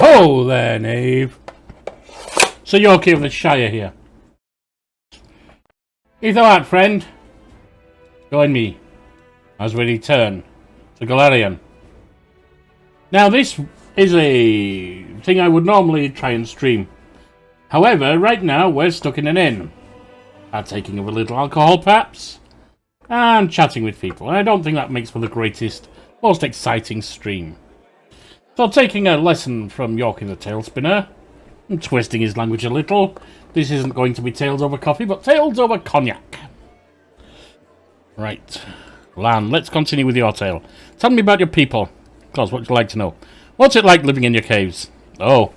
Ho there, knave. So Yorkie of the Shire here. If thou art, friend, join me as we return to Golarian. Now this is a thing I would normally try and stream. However, right now we're stuck in an inn. Partaking of a little alcohol perhaps, and chatting with people. I don't think that makes for the greatest, most exciting stream. So taking a lesson from Yorkie the Tailspinner, and twisting his language a little, this isn't going to be tales over coffee, but tales over cognac. Right. Lan, let's continue with your tale. Tell me about your people. Claus, what would you like to know? What's it like living in your caves? Oh.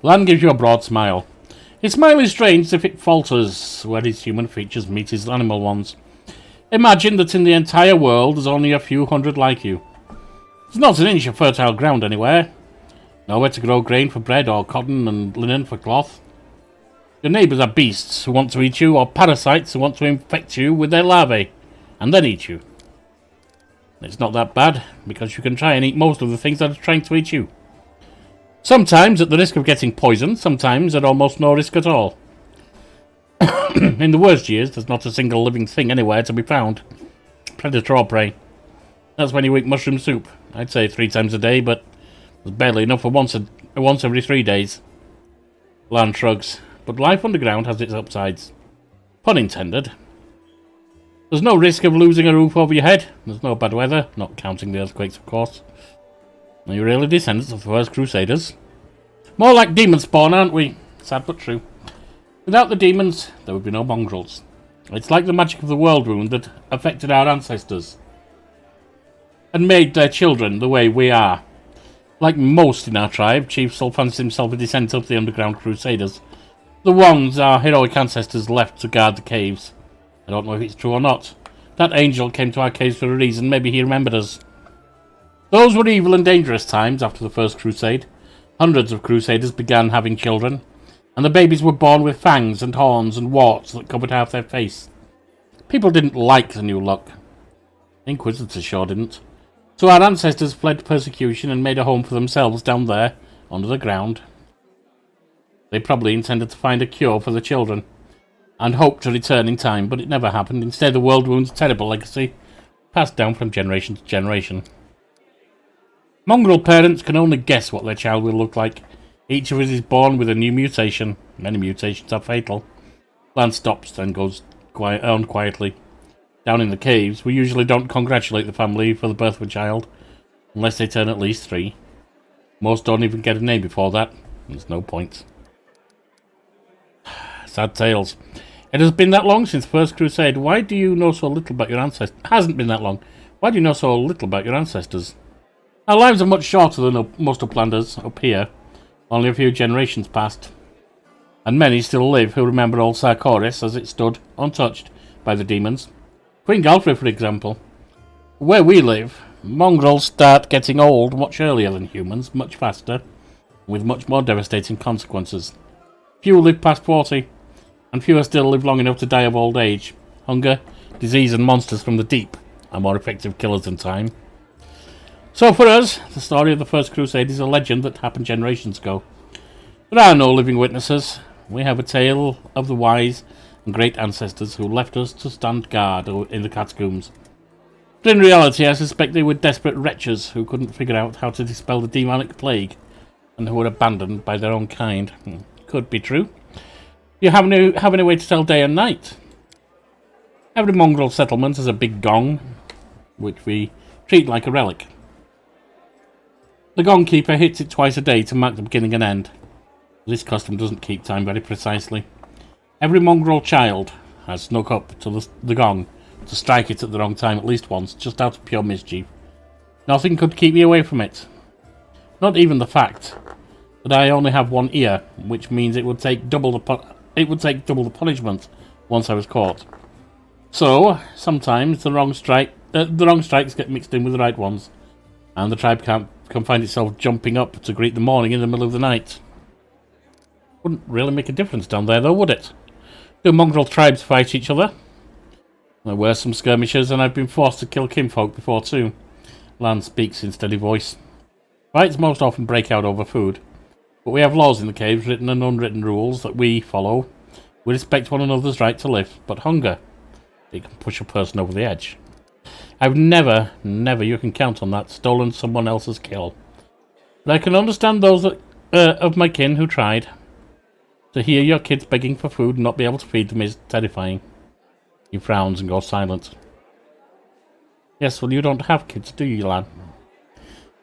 Lan gives you a broad smile. His smile is strange if it falters where his human features meet his animal ones. Imagine that in the entire world there's only a few hundred like you. There's not an inch of fertile ground anywhere. Nowhere to grow grain for bread or cotton and linen for cloth. Your neighbours are beasts who want to eat you, or parasites who want to infect you with their larvae and then eat you. It's not that bad, because you can try and eat most of the things that are trying to eat you. Sometimes at the risk of getting poisoned, sometimes at almost no risk at all. In the worst years, there's not a single living thing anywhere to be found. Predator or prey. That's when you eat mushroom soup. I'd say 3 times a day, but there's barely enough for once every 3 days. Lan shrugs, but life underground has its upsides. Pun intended. There's no risk of losing a roof over your head. There's no bad weather, not counting the earthquakes, of course. Are you really descendants of the first Crusaders? More like demon spawn, aren't we? Sad but true. Without the demons, there would be no mongrels. It's like the magic of the world wound that affected our ancestors and made their children the way we are. Like most in our tribe, Chief Sol fancies himself a descendant of the Underground Crusaders. The ones our heroic ancestors left to guard the caves. I don't know if it's true or not. That angel came to our caves for a reason. Maybe he remembered us. Those were evil and dangerous times after the First Crusade. Hundreds of Crusaders began having children, and the babies were born with fangs and horns and warts that covered half their face. People didn't like the new look. Inquisitors sure didn't. So our ancestors fled persecution and made a home for themselves down there, under the ground. They probably intended to find a cure for the children, and hoped to return in time, but it never happened. Instead, the world wound's terrible legacy, passed down from generation to generation. Mongrel parents can only guess what their child will look like. Each of us is born with a new mutation. Many mutations are fatal. Lan stops, then goes on quietly. Down in the caves, we usually don't congratulate the family for the birth of a child, unless they turn at least 3. Most don't even get a name before that. There's no point. Sad tales. It has been that long since First Crusade. Why do you know so little about your ancestors? It hasn't been that long. Why do you know so little about your ancestors? Our lives are much shorter than most uplanders up here. Only a few generations passed. And many still live who remember old Sarkoris as it stood, untouched by the demons. Queen Galfrey, for example. Where we live, mongrels start getting old much earlier than humans, much faster, with much more devastating consequences. Few live past 40, and fewer still live long enough to die of old age. Hunger, disease and monsters from the deep are more effective killers than time. So for us, the story of the First Crusade is a legend that happened generations ago. There are no living witnesses. We have a tale of the wise and great ancestors who left us to stand guard in the catacombs. But in reality, I suspect they were desperate wretches who couldn't figure out how to dispel the demonic plague, and who were abandoned by their own kind. Could be true. You have any way to tell day and night? Every mongrel settlement has a big gong, which we treat like a relic. The gong keeper hits it twice a day to mark the beginning and end. This custom doesn't keep time very precisely. Every mongrel child has snuck up to the gong to strike it at the wrong time at least once, just out of pure mischief. Nothing could keep me away from it. Not even the fact that I only have one ear, which means it would take double the punishment once I was caught. So sometimes the wrong strikes get mixed in with the right ones, and the tribe can find itself jumping up to greet the morning in the middle of the night. Wouldn't really make a difference down there, though, would it? Do mongrel tribes fight each other? There were some skirmishes, and I've been forced to kill kinfolk before too. Lan speaks in steady voice. Fights most often break out over food. But we have laws in the caves, written and unwritten rules that we follow. We respect one another's right to live, but hunger, it can push a person over the edge. I've never, you can count on that, stolen someone else's kill. But I can understand those that, of my kin who tried. To hear your kids begging for food and not be able to feed them is terrifying. He frowns and goes silent. Yes, well, you don't have kids, do you, lad?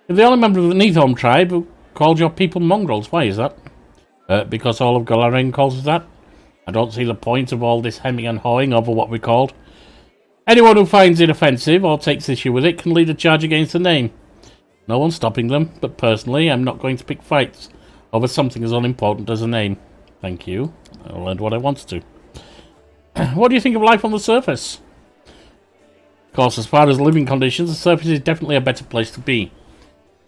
You're the only member of the Neathholm tribe who called your people mongrels. Why is that? Because all of Golarian calls us that. I don't see the point of all this hemming and hawing over what we're called. Anyone who finds it offensive or takes issue with it can lead a charge against the name. No one's stopping them, but personally, I'm not going to pick fights over something as unimportant as a name. Thank you. I learned what I wanted to. What do you think of life on the surface? Of course, as far as living conditions, the surface is definitely a better place to be.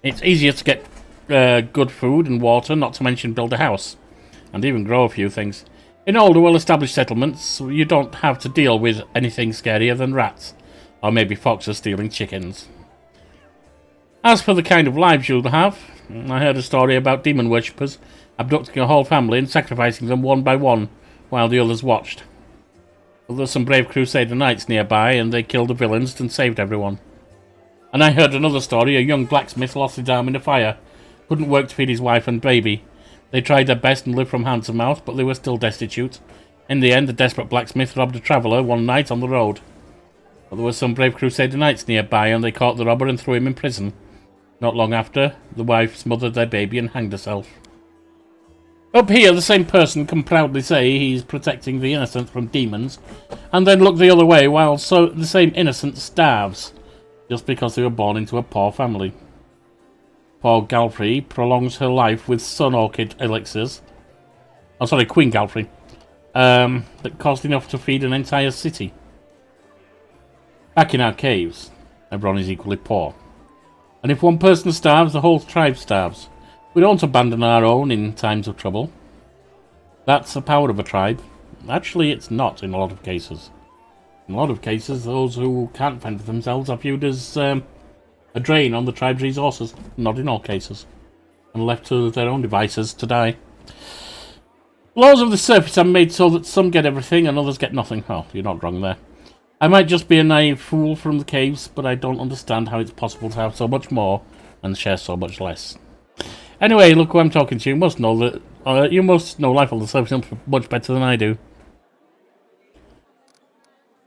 It's easier to get good food and water, not to mention build a house, and even grow a few things. In older, well-established settlements, you don't have to deal with anything scarier than rats, or maybe foxes stealing chickens. As for the kind of lives you'll have, I heard a story about demon worshippers abducting a whole family and sacrificing them one by one while the others watched. Well, there's some brave Crusader knights nearby, and they killed the villains and saved everyone. And I heard another story, a young blacksmith lost his arm in a fire, couldn't work to feed his wife and baby. They tried their best and lived from hand to mouth, but they were still destitute. In the end, the desperate blacksmith robbed a traveller one night on the road. But there were some brave Crusader knights nearby, and they caught the robber and threw him in prison. Not long after, the wife smothered their baby and hanged herself. Up here, the same person can proudly say he's protecting the innocent from demons, and then look the other way while the same innocent starves, just because they were born into a poor family. Poor Galfrey prolongs her life with sun orchid elixirs. Oh, sorry, Queen Galfrey. That cost enough to feed an entire city. Back in our caves, everyone is equally poor. And if one person starves, the whole tribe starves. We don't abandon our own in times of trouble. That's the power of a tribe. Actually, it's not in a lot of cases. In a lot of cases, those who can't fend for themselves are viewed as a drain on the tribe's resources. Not in all cases. And left to their own devices to die. Laws of the surface are made so that some get everything and others get nothing. Oh, you're not wrong there. I might just be a naive fool from the caves, but I don't understand how it's possible to have so much more and share so much less. Anyway, look who I'm talking to. You must know that you must know life on the surface much better than I do.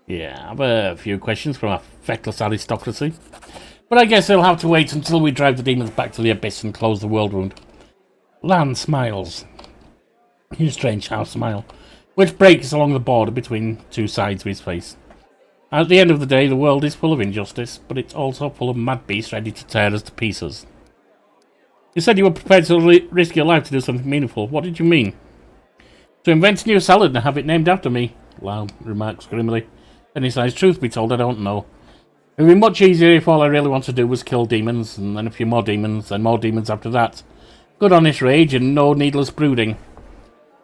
Yeah, I have a few questions from a feckless aristocracy, but I guess they'll have to wait until we drive the demons back to the abyss and close the world wound. Lan smiles. You strange half smile, which breaks along the border between two sides of his face. At the end of the day, the world is full of injustice, but it's also full of mad beasts ready to tear us to pieces. You said you were prepared to risk your life to do something meaningful. What did you mean? To invent a new salad and have it named after me, Lau remarks grimly. Then he sighs, truth be told, I don't know. It would be much easier if all I really wanted to do was kill demons, and then a few more demons, and more demons after that. Good honest rage and no needless brooding.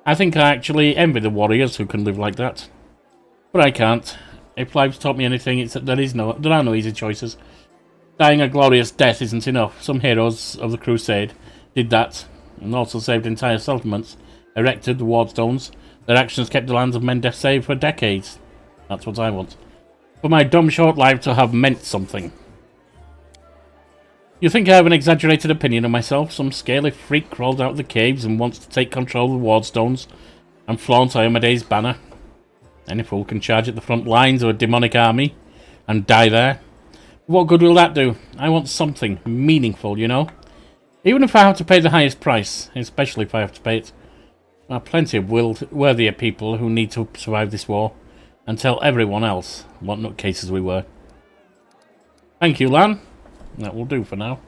I think I actually envy the warriors who can live like that. But I can't. If life's taught me anything, it's that there are no easy choices. Dying a glorious death isn't enough. Some heroes of the Crusade did that, and also saved entire settlements, erected the wardstones. Their actions kept the lands of Mendef safe for decades. That's what I want. For my dumb short life to have meant something. You think I have an exaggerated opinion of myself? Some scaly freak crawls out of the caves and wants to take control of the wardstones and flaunt Iomede's banner. Any fool can charge at the front lines of a demonic army and die there. What good will that do? I want something meaningful, you know? Even if I have to pay the highest price, especially if I have to pay it. There are plenty of worthier people who need to survive this war and tell everyone else what nutcases we were. Thank you, Lan. That will do for now.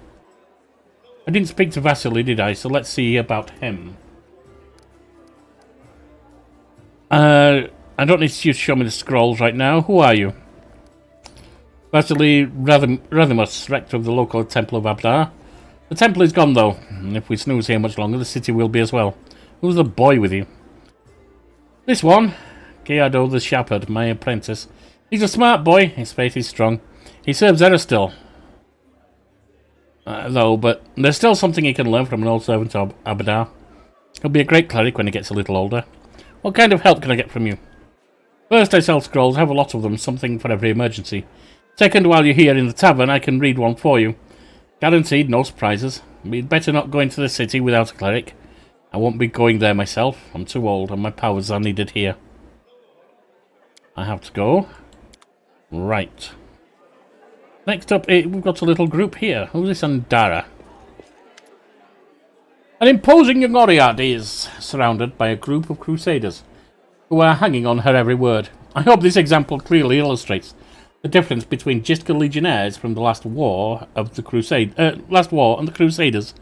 I didn't speak to Vasily, did I? So let's see about him. I don't need you to show me the scrolls right now. Who are you? Vasily Rathimus, rector of the local Temple of Abdar. The temple is gone, though, and if we snooze here much longer, the city will be as well. Who's the boy with you? This one, Geardo the Shepherd, my apprentice. He's a smart boy, his faith is strong. He serves Aristotle, though, but there's still something he can learn from an old servant of Abadar. He'll be a great cleric when he gets a little older. What kind of help can I get from you? First, I sell scrolls. I have a lot of them, something for every emergency. Second, while you're here in the tavern, I can read one for you. Guaranteed, no surprises. We'd better not go into the city without a cleric. I won't be going there myself. I'm too old, and my powers are needed here. I have to go. Right. Next up, we've got a little group here. Who's this Andara? An imposing young Oriad is surrounded by a group of crusaders who are hanging on her every word. I hope this example clearly illustrates the difference between Jiska legionnaires from the last war and the Crusaders.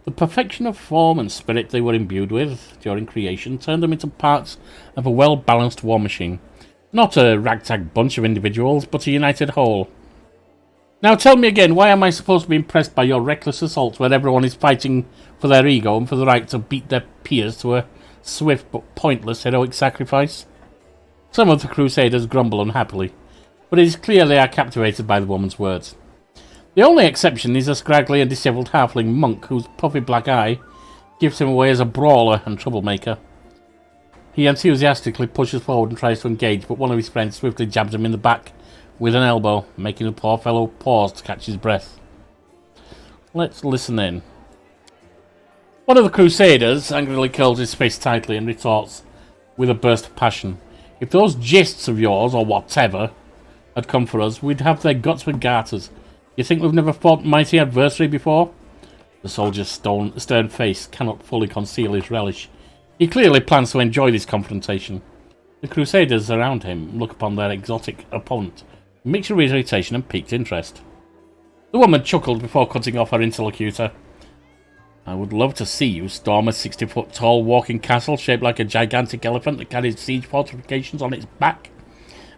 The perfection of form and spirit they were imbued with during creation turned them into parts of a well-balanced war machine. Not a ragtag bunch of individuals, but a united whole. Now tell me again, why am I supposed to be impressed by your reckless assault where everyone is fighting for their ego and for the right to beat their peers to a swift but pointless heroic sacrifice? Some of the Crusaders grumble unhappily, but it is clear they are captivated by the woman's words. The only exception is a scraggly and dishevelled halfling monk whose puffy black eye gives him away as a brawler and troublemaker. He enthusiastically pushes forward and tries to engage, but one of his friends swiftly jabs him in the back with an elbow, making the poor fellow pause to catch his breath. Let's listen in. One of the Crusaders angrily curls his fist tightly and retorts with a burst of passion. If those gists of yours, or whatever, had come for us, we'd have their guts for garters. You think we've never fought mighty adversary before? The soldier's stern face cannot fully conceal his relish. He clearly plans to enjoy this confrontation. The Crusaders around him look upon their exotic opponent with mixture of irritation and piqued interest. The woman chuckled before cutting off her interlocutor. I would love to see you storm a 60-foot tall walking castle shaped like a gigantic elephant that carries siege fortifications on its back.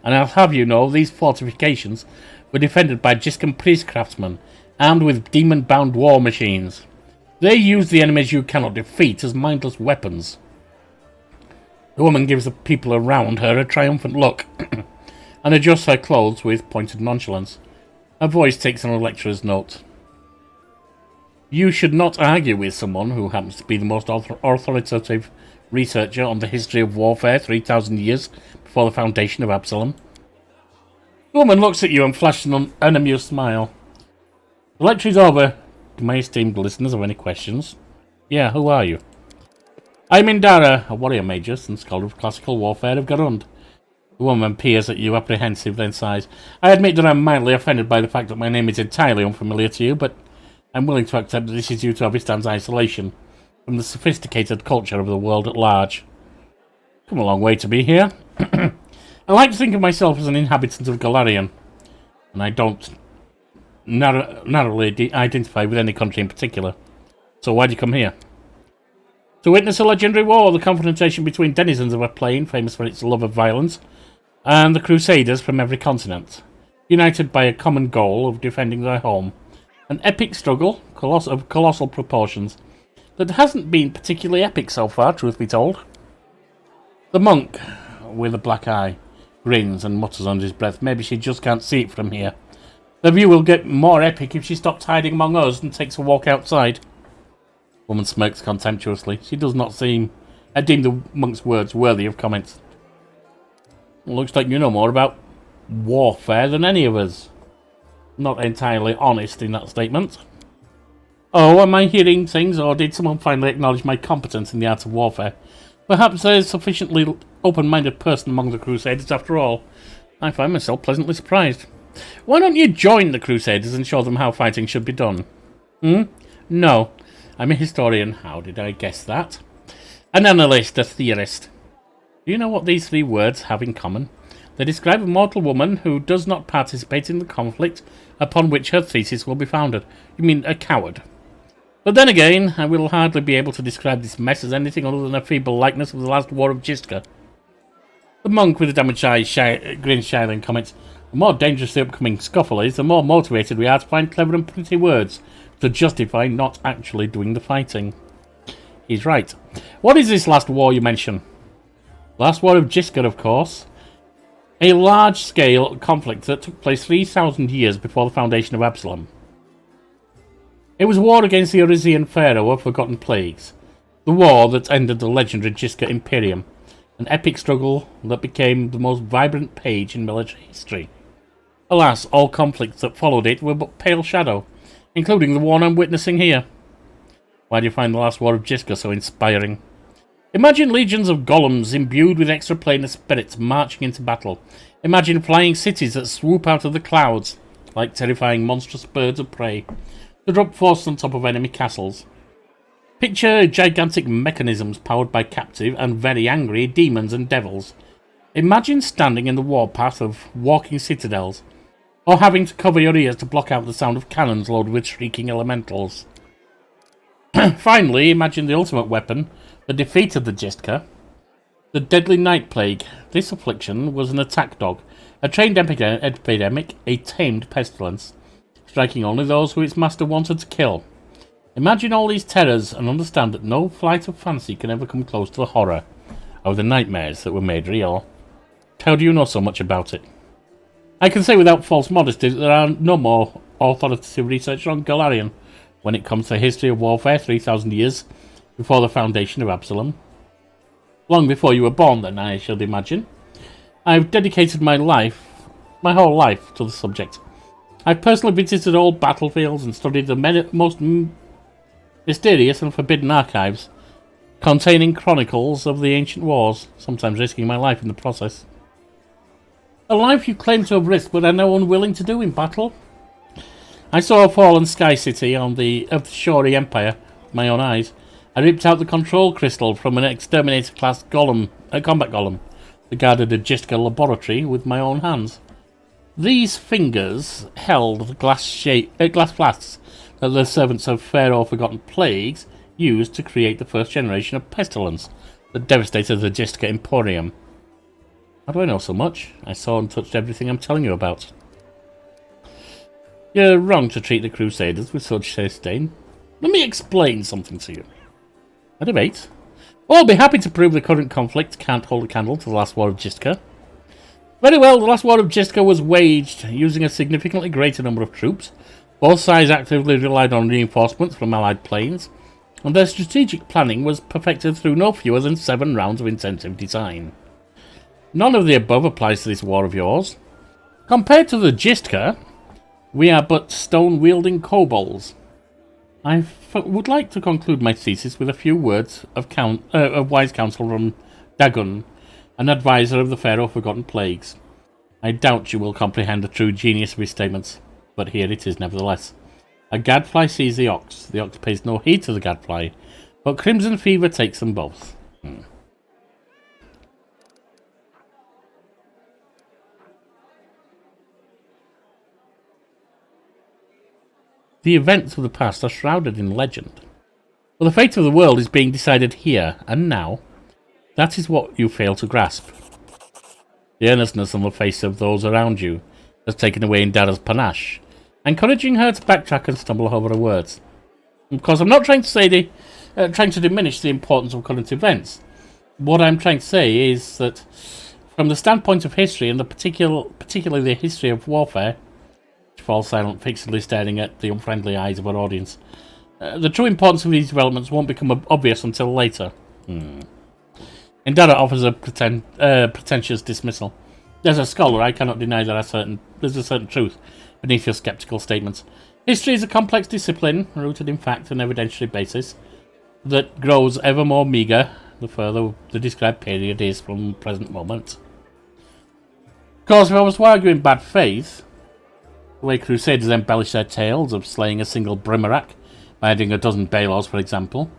And I'll have you know, these fortifications were defended by Jiskan priest craftsmen, armed with demon-bound war machines. They use the enemies you cannot defeat as mindless weapons. The woman gives the people around her a triumphant look, and adjusts her clothes with pointed nonchalance. Her voice takes on a lecturer's note. You should not argue with someone who happens to be the most authoritative researcher on the history of warfare 3,000 years before the foundation of Absalom. The woman looks at you and flashes an amused smile. The lecture is over. Do my esteemed listeners have any questions? Yeah, who are you? I'm Indara, a warrior magus and scholar of classical warfare of Garund. The woman peers at you, apprehensive, then sighs. I admit that I'm mildly offended by the fact that my name is entirely unfamiliar to you, but I'm willing to accept that this is due to Avistan's isolation from the sophisticated culture of the world at large. Come a long way to be here. I like to think of myself as an inhabitant of Golarian, and I don't narrowly identify with any country in particular. So why do you come here? To witness a legendary war, the confrontation between denizens of a plain famous for its love of violence, and the Crusaders from every continent, united by a common goal of defending their home. An epic struggle of colossal proportions that hasn't been particularly epic so far, truth be told. The monk, with a black eye, grins and mutters under his breath. Maybe she just can't see it from here. The view will get more epic if she stops hiding among us and takes a walk outside. The woman smirks contemptuously. She does not deem the monk's words worthy of comment. Looks like you know more about warfare than any of us. Not entirely honest in that statement. Oh, am I hearing things, or did someone finally acknowledge my competence in the art of warfare? Perhaps there is a sufficiently open-minded person among the Crusaders after all. I find myself pleasantly surprised. Why don't you join the Crusaders and show them how fighting should be done? No. I'm a historian. How did I guess that? An analyst, a theorist. Do you know what these three words have in common? They describe a mortal woman who does not participate in the conflict upon which her thesis will be founded. You mean a coward? But then again, I will hardly be able to describe this mess as anything other than a feeble likeness of the last war of Jiska. The monk with the damaged eye grins shyly and comments, the more dangerous the upcoming scuffle is, the more motivated we are to find clever and pretty words to justify not actually doing the fighting. He's right. What is this last war you mention? Last war of Jiska, of course. A large-scale conflict that took place 3,000 years before the foundation of Absalom. It was a war against the Arisian pharaoh of forgotten plagues. The war that ended the legendary Jiska Imperium, an epic struggle that became the most vibrant page in military history. Alas, all conflicts that followed it were but pale shadow, including the one I'm witnessing here. Why do you find the last war of Jiska so inspiring? Imagine legions of golems imbued with extraplanar spirits marching into battle. Imagine flying cities that swoop out of the clouds, like terrifying monstrous birds of prey, to drop force on top of enemy castles. Picture gigantic mechanisms powered by captive and very angry demons and devils. Imagine standing in the warpath of walking citadels, or having to cover your ears to block out the sound of cannons loaded with shrieking elementals. Finally, imagine the ultimate weapon that defeated the Jiska, the deadly night plague. This affliction was an attack dog, a trained epidemic, a tamed pestilence, striking only those who its master wanted to kill. Imagine all these terrors and understand that no flight of fancy can ever come close to the horror of the nightmares that were made real. How do you know so much about it? I can say without false modesty that there are no more authoritative research on Golarian when it comes to the history of warfare 3,000 years before the foundation of Absalom. Long before you were born, then, I should imagine. I've dedicated my whole life, to the subject. I've personally visited all battlefields and studied the most mysterious and forbidden archives containing chronicles of the ancient wars, sometimes risking my life in the process. A life you claim to have risked but are now unwilling to do in battle? I saw a fallen sky city of the Shire Empire with my own eyes. I ripped out the control crystal from an exterminator-class combat golem that guarded a Jiska laboratory with my own hands. These fingers held glass flasks that the servants of Pharaoh Forgotten Plagues used to create the first generation of pestilence that devastated the Jiska Emporium. How do I know so much? I saw and touched everything I'm telling you about. You're wrong to treat the Crusaders with such disdain. Let me explain something to you. A debate? Well, I'll be happy to prove the current conflict can't hold a candle to the last war of Jiska. Very well, the last war of Jiska was waged using a significantly greater number of troops. Both sides actively relied on reinforcements from allied planes, and their strategic planning was perfected through no fewer than 7 rounds of intensive design. None of the above applies to this war of yours. Compared to the Jiska, we are but stone-wielding kobolds. I would like to conclude my thesis with a few words of wise counsel from Dagon, an advisor of the Pharaoh Forgotten Plagues. I doubt you will comprehend the true genius of his statements, but here it is nevertheless. A gadfly sees the ox pays no heed to the gadfly, but crimson fever takes them both. The events of the past are shrouded in legend, but the fate of the world is being decided here and now. That is what you fail to grasp. The earnestness on the face of those around you has taken away Indara's panache, encouraging her to backtrack and stumble over her words. Of course, I'm not trying to diminish the importance of current events. What I'm trying to say is that, from the standpoint of history, and particularly the history of warfare, which falls silent, fixedly staring at the unfriendly eyes of our audience, the true importance of these developments won't become obvious until later. Indara offers a pretentious dismissal. As a scholar, I cannot deny that there's a certain truth beneath your sceptical statements. History is a complex discipline, rooted in fact and evidentiary basis, that grows ever more meagre the further the described period is from the present moment. Of course, if I was to argue in bad faith, the way Crusaders embellish their tales of slaying a single Brimarak by adding a dozen Balos, for example,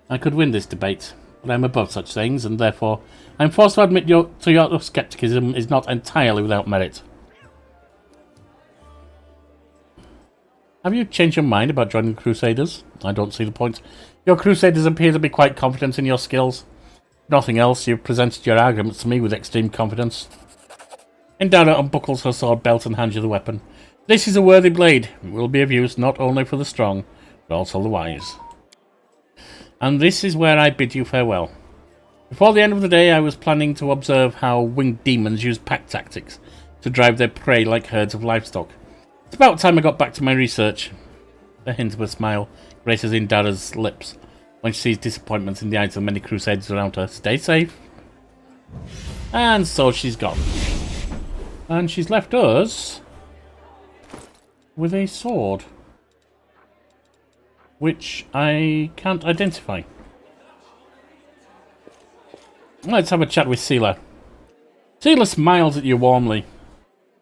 I could win this debate. But I'm above such things, and therefore I'm forced to admit your scepticism is not entirely without merit. Have you changed your mind about joining the Crusaders? I don't see the point. Your Crusaders appear to be quite confident in your skills. If nothing else, you've presented your arguments to me with extreme confidence. Indara unbuckles her sword belt and hands you the weapon. This is a worthy blade. It will be of use not only for the strong, but also the wise. And this is where I bid you farewell. Before the end of the day, I was planning to observe how winged demons use pack tactics to drive their prey like herds of livestock. It's about time I got back to my research. The hint of a smile graces Indara's lips. when she sees disappointments in the eyes of many crusaders around her. Stay safe. And so she's gone. And she's left us with a sword, which I can't identify. Let's have a chat with Seela. Seela smiles at you warmly.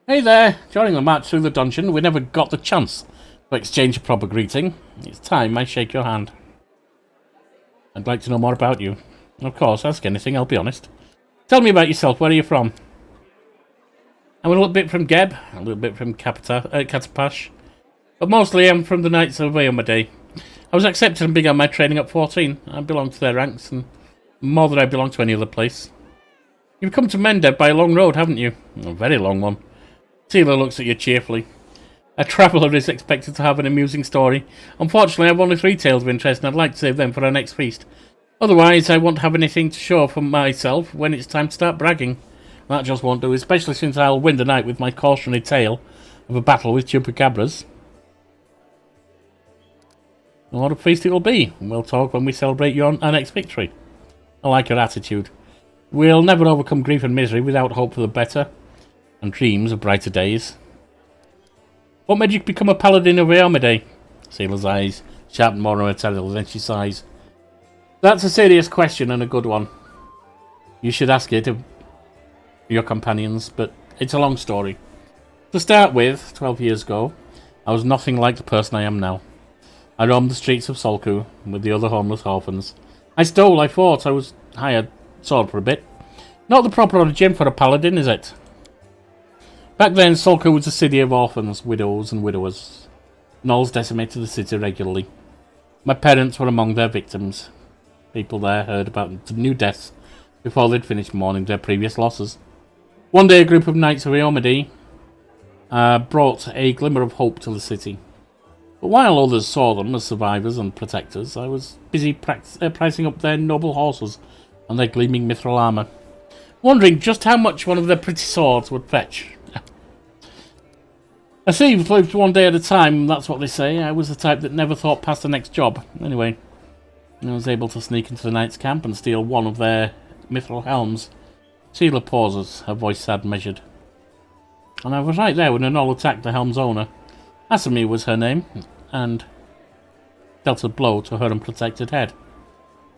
Hey there, joining the march through the dungeon. We never got the chance to exchange a proper greeting. It's time I shake your hand. I'd like to know more about you. Of course, ask anything, I'll be honest. Tell me about yourself, where are you from? I'm a little bit from Geb, a little bit from Katapash, but mostly I'm from the Knights of Eomeday. I was accepted and began my training at 14. I belong to their ranks, and more than I belong to any other place. You've come to Mendeb by a long road, haven't you? A very long one. Seela looks at you cheerfully. A traveller is expected to have an amusing story. Unfortunately, I've only 3 tales of interest, and I'd like to save them for our next feast. Otherwise, I won't have anything to show for myself when it's time to start bragging. That just won't do, especially since I'll win the night with my cautionary tale of a battle with chupacabras. What a feast it will be. We'll talk when we celebrate our next victory. I like your attitude. We'll never overcome grief and misery without hope for the better, and dreams of brighter days. What made you become a paladin of Eomeday? Seela's eyes sharpen more momentarily, then she sighs. That's a serious question and a good one. You should ask it of your companions, but it's a long story. To start with, 12 years ago, I was nothing like the person I am now. I roamed the streets of Solku with the other homeless orphans. I stole, I fought, I was hired, sword for a bit. Not the proper origin for a paladin, is it? Back then, Solku was a city of orphans, widows and widowers. Gnolls decimated the city regularly. My parents were among their victims. People there heard about the new deaths before they'd finished mourning their previous losses. One day, a group of Knights of Eomeday brought a glimmer of hope to the city. But while others saw them as survivors and protectors, I was busy pricing up their noble horses and their gleaming mithril armour, wondering just how much one of their pretty swords would fetch. A thief lives one day at a time, that's what they say. I was the type that never thought past the next job. Anyway, I was able to sneak into the knight's camp and steal one of their mithril helms. Seela pauses, her voice sad measured. And I was right there when a gnoll attacked the helm's owner. Asami was her name, and dealt a blow to her unprotected head.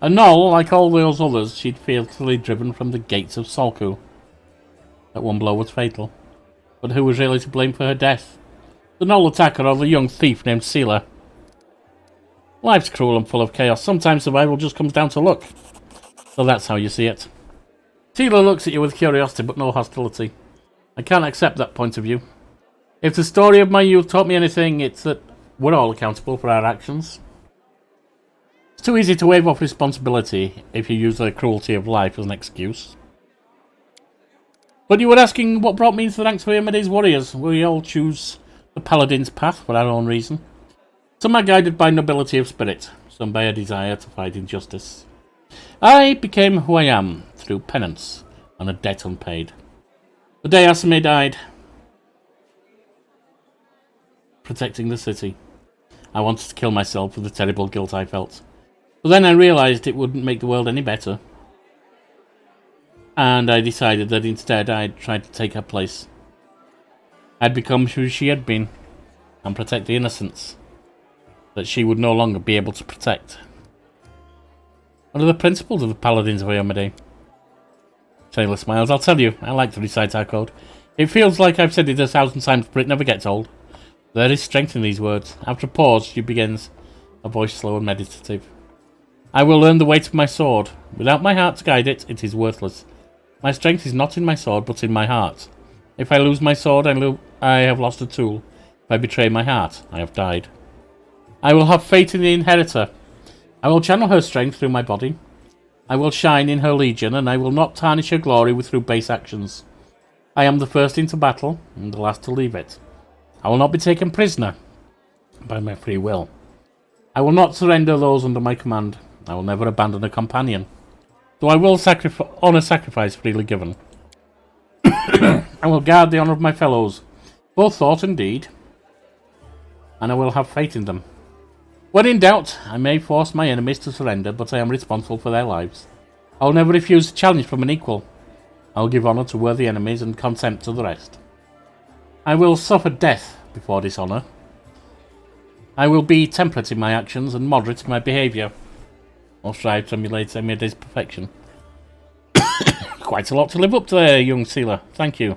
A gnoll, like all those others, she'd fatally driven from the gates of Solku. That one blow was fatal. But who was really to blame for her death? The gnoll attacker or the young thief named Seela? Life's cruel and full of chaos. Sometimes survival just comes down to luck. So that's how you see it. Seela looks at you with curiosity but no hostility. I can't accept that point of view. If the story of my youth taught me anything, it's that we're all accountable for our actions. It's too easy to wave off responsibility if you use the cruelty of life as an excuse. But you were asking what brought me into the ranks of Eomeday's warriors. We all choose the Paladin's path for our own reason. Some are guided by nobility of spirit, some by a desire to fight injustice. I became who I am through penance and a debt unpaid. The day Asame died, protecting the city, I wanted to kill myself for the terrible guilt I felt. But then I realised it wouldn't make the world any better. And I decided that instead I'd try to take her place. I'd become who she had been, and protect the innocents that she would no longer be able to protect. What are the principles of the Paladins of Eomeday? Taylor smiles. I'll tell you, I like to recite our code. It feels like I've said it 1,000 times, but it never gets old. There is strength in these words. After a pause, she begins, her voice slow and meditative. I will learn the weight of my sword. Without my heart to guide it, it is worthless. My strength is not in my sword, but in my heart. If I lose my sword, I have lost a tool. If I betray my heart, I have died. I will have faith in the inheritor. I will channel her strength through my body. I will shine in her legion, and I will not tarnish her glory through base actions. I am the first into battle, and the last to leave it. I will not be taken prisoner by my free will. I will not surrender those under my command. I will never abandon a companion. Though I will honour sacrifice freely given. I will guard the honour of my fellows, both thought and deed, and I will have faith in them. When in doubt, I may force my enemies to surrender, but I am responsible for their lives. I will never refuse a challenge from an equal. I will give honour to worthy enemies and contempt to the rest. I will suffer death before dishonour. I will be temperate in my actions and moderate in my behaviour. I'll strive to emulate Emidy's perfection. Quite a lot to live up to there, young sealer. Thank you.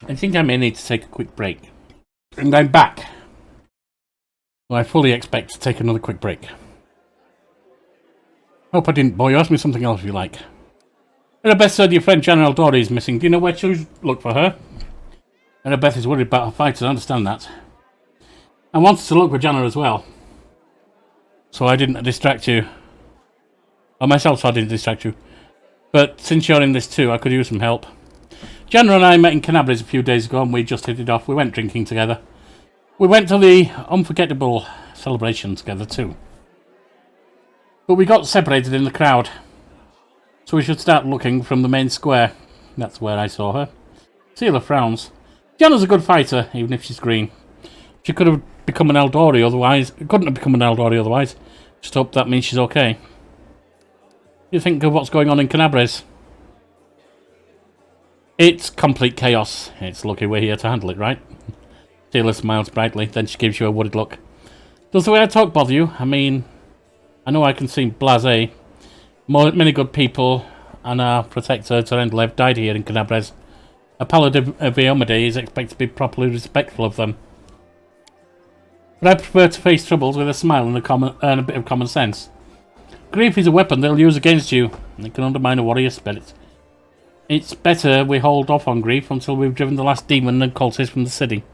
I think I may need to take a quick break. And I'm back. Well, I fully expect to take another quick break. Hope I didn't bore you. Ask me something else if you like. Annabeth said your friend General Dory is missing. Do you know where to look for her? Annabeth is worried about her fighters. I understand that. I wanted to look for Janna as well. So I didn't distract you. Or myself, so I didn't distract you. But since you're in this too, I could use some help. Janna and I met in Canabrys a few days ago and we just hit it off. We went drinking together. We went to the unforgettable celebration together too. But we got separated in the crowd. So we should start looking from the main square. That's where I saw her. Sealer frowns. Janna's a good fighter, even if she's green. She could have become an Eldori otherwise. Couldn't have become an Eldori otherwise. Just hope that means she's okay. You think of what's going on in Canabrys? It's complete chaos. It's lucky we're here to handle it, right? Sealer smiles brightly, then she gives you a worried look. Does the way I talk bother you? I mean, I know I can seem blasé. Many good people and our protector, Terendlev, died here in Canabrys. A paladin of Eomade is expected to be properly respectful of them. But I prefer to face troubles with a smile and a bit of common sense. Grief is a weapon they'll use against you, and it can undermine a warrior's spirit. It's better we hold off on grief until we've driven the last demon and cultist from the city.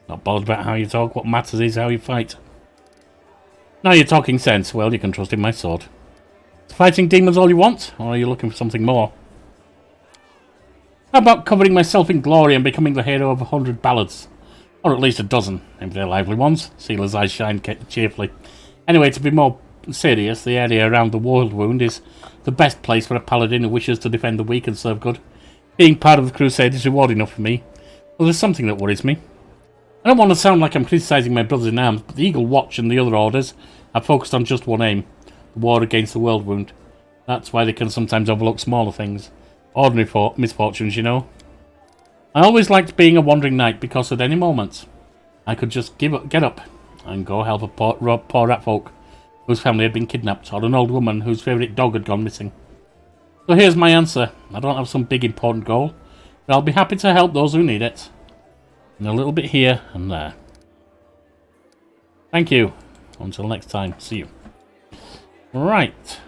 Not bothered about how you talk, what matters is how you fight. Now you're talking sense. Well, you can trust in my sword. Is fighting demons all you want, or are you looking for something more? How about covering myself in glory and becoming the hero of 100 ballads? Or at least a dozen, if they're lively ones. Sealer's eyes shine cheerfully. Anyway, to be more serious, the area around the World Wound is the best place for a paladin who wishes to defend the weak and serve good. Being part of the Crusade is reward enough for me. Well, there's something that worries me. I don't want to sound like I'm criticising my brothers in arms, but the Eagle Watch and the other orders are focused on just one aim, the war against the World Wound. That's why they can sometimes overlook smaller things. Ordinary misfortunes, you know. I always liked being a wandering knight because at any moment I could just get up and go help a poor rat folk whose family had been kidnapped, or an old woman whose favourite dog had gone missing. So here's my answer. I don't have some big important goal, but I'll be happy to help those who need it. And a little bit here and there. Thank you. Until next time. See you. Right.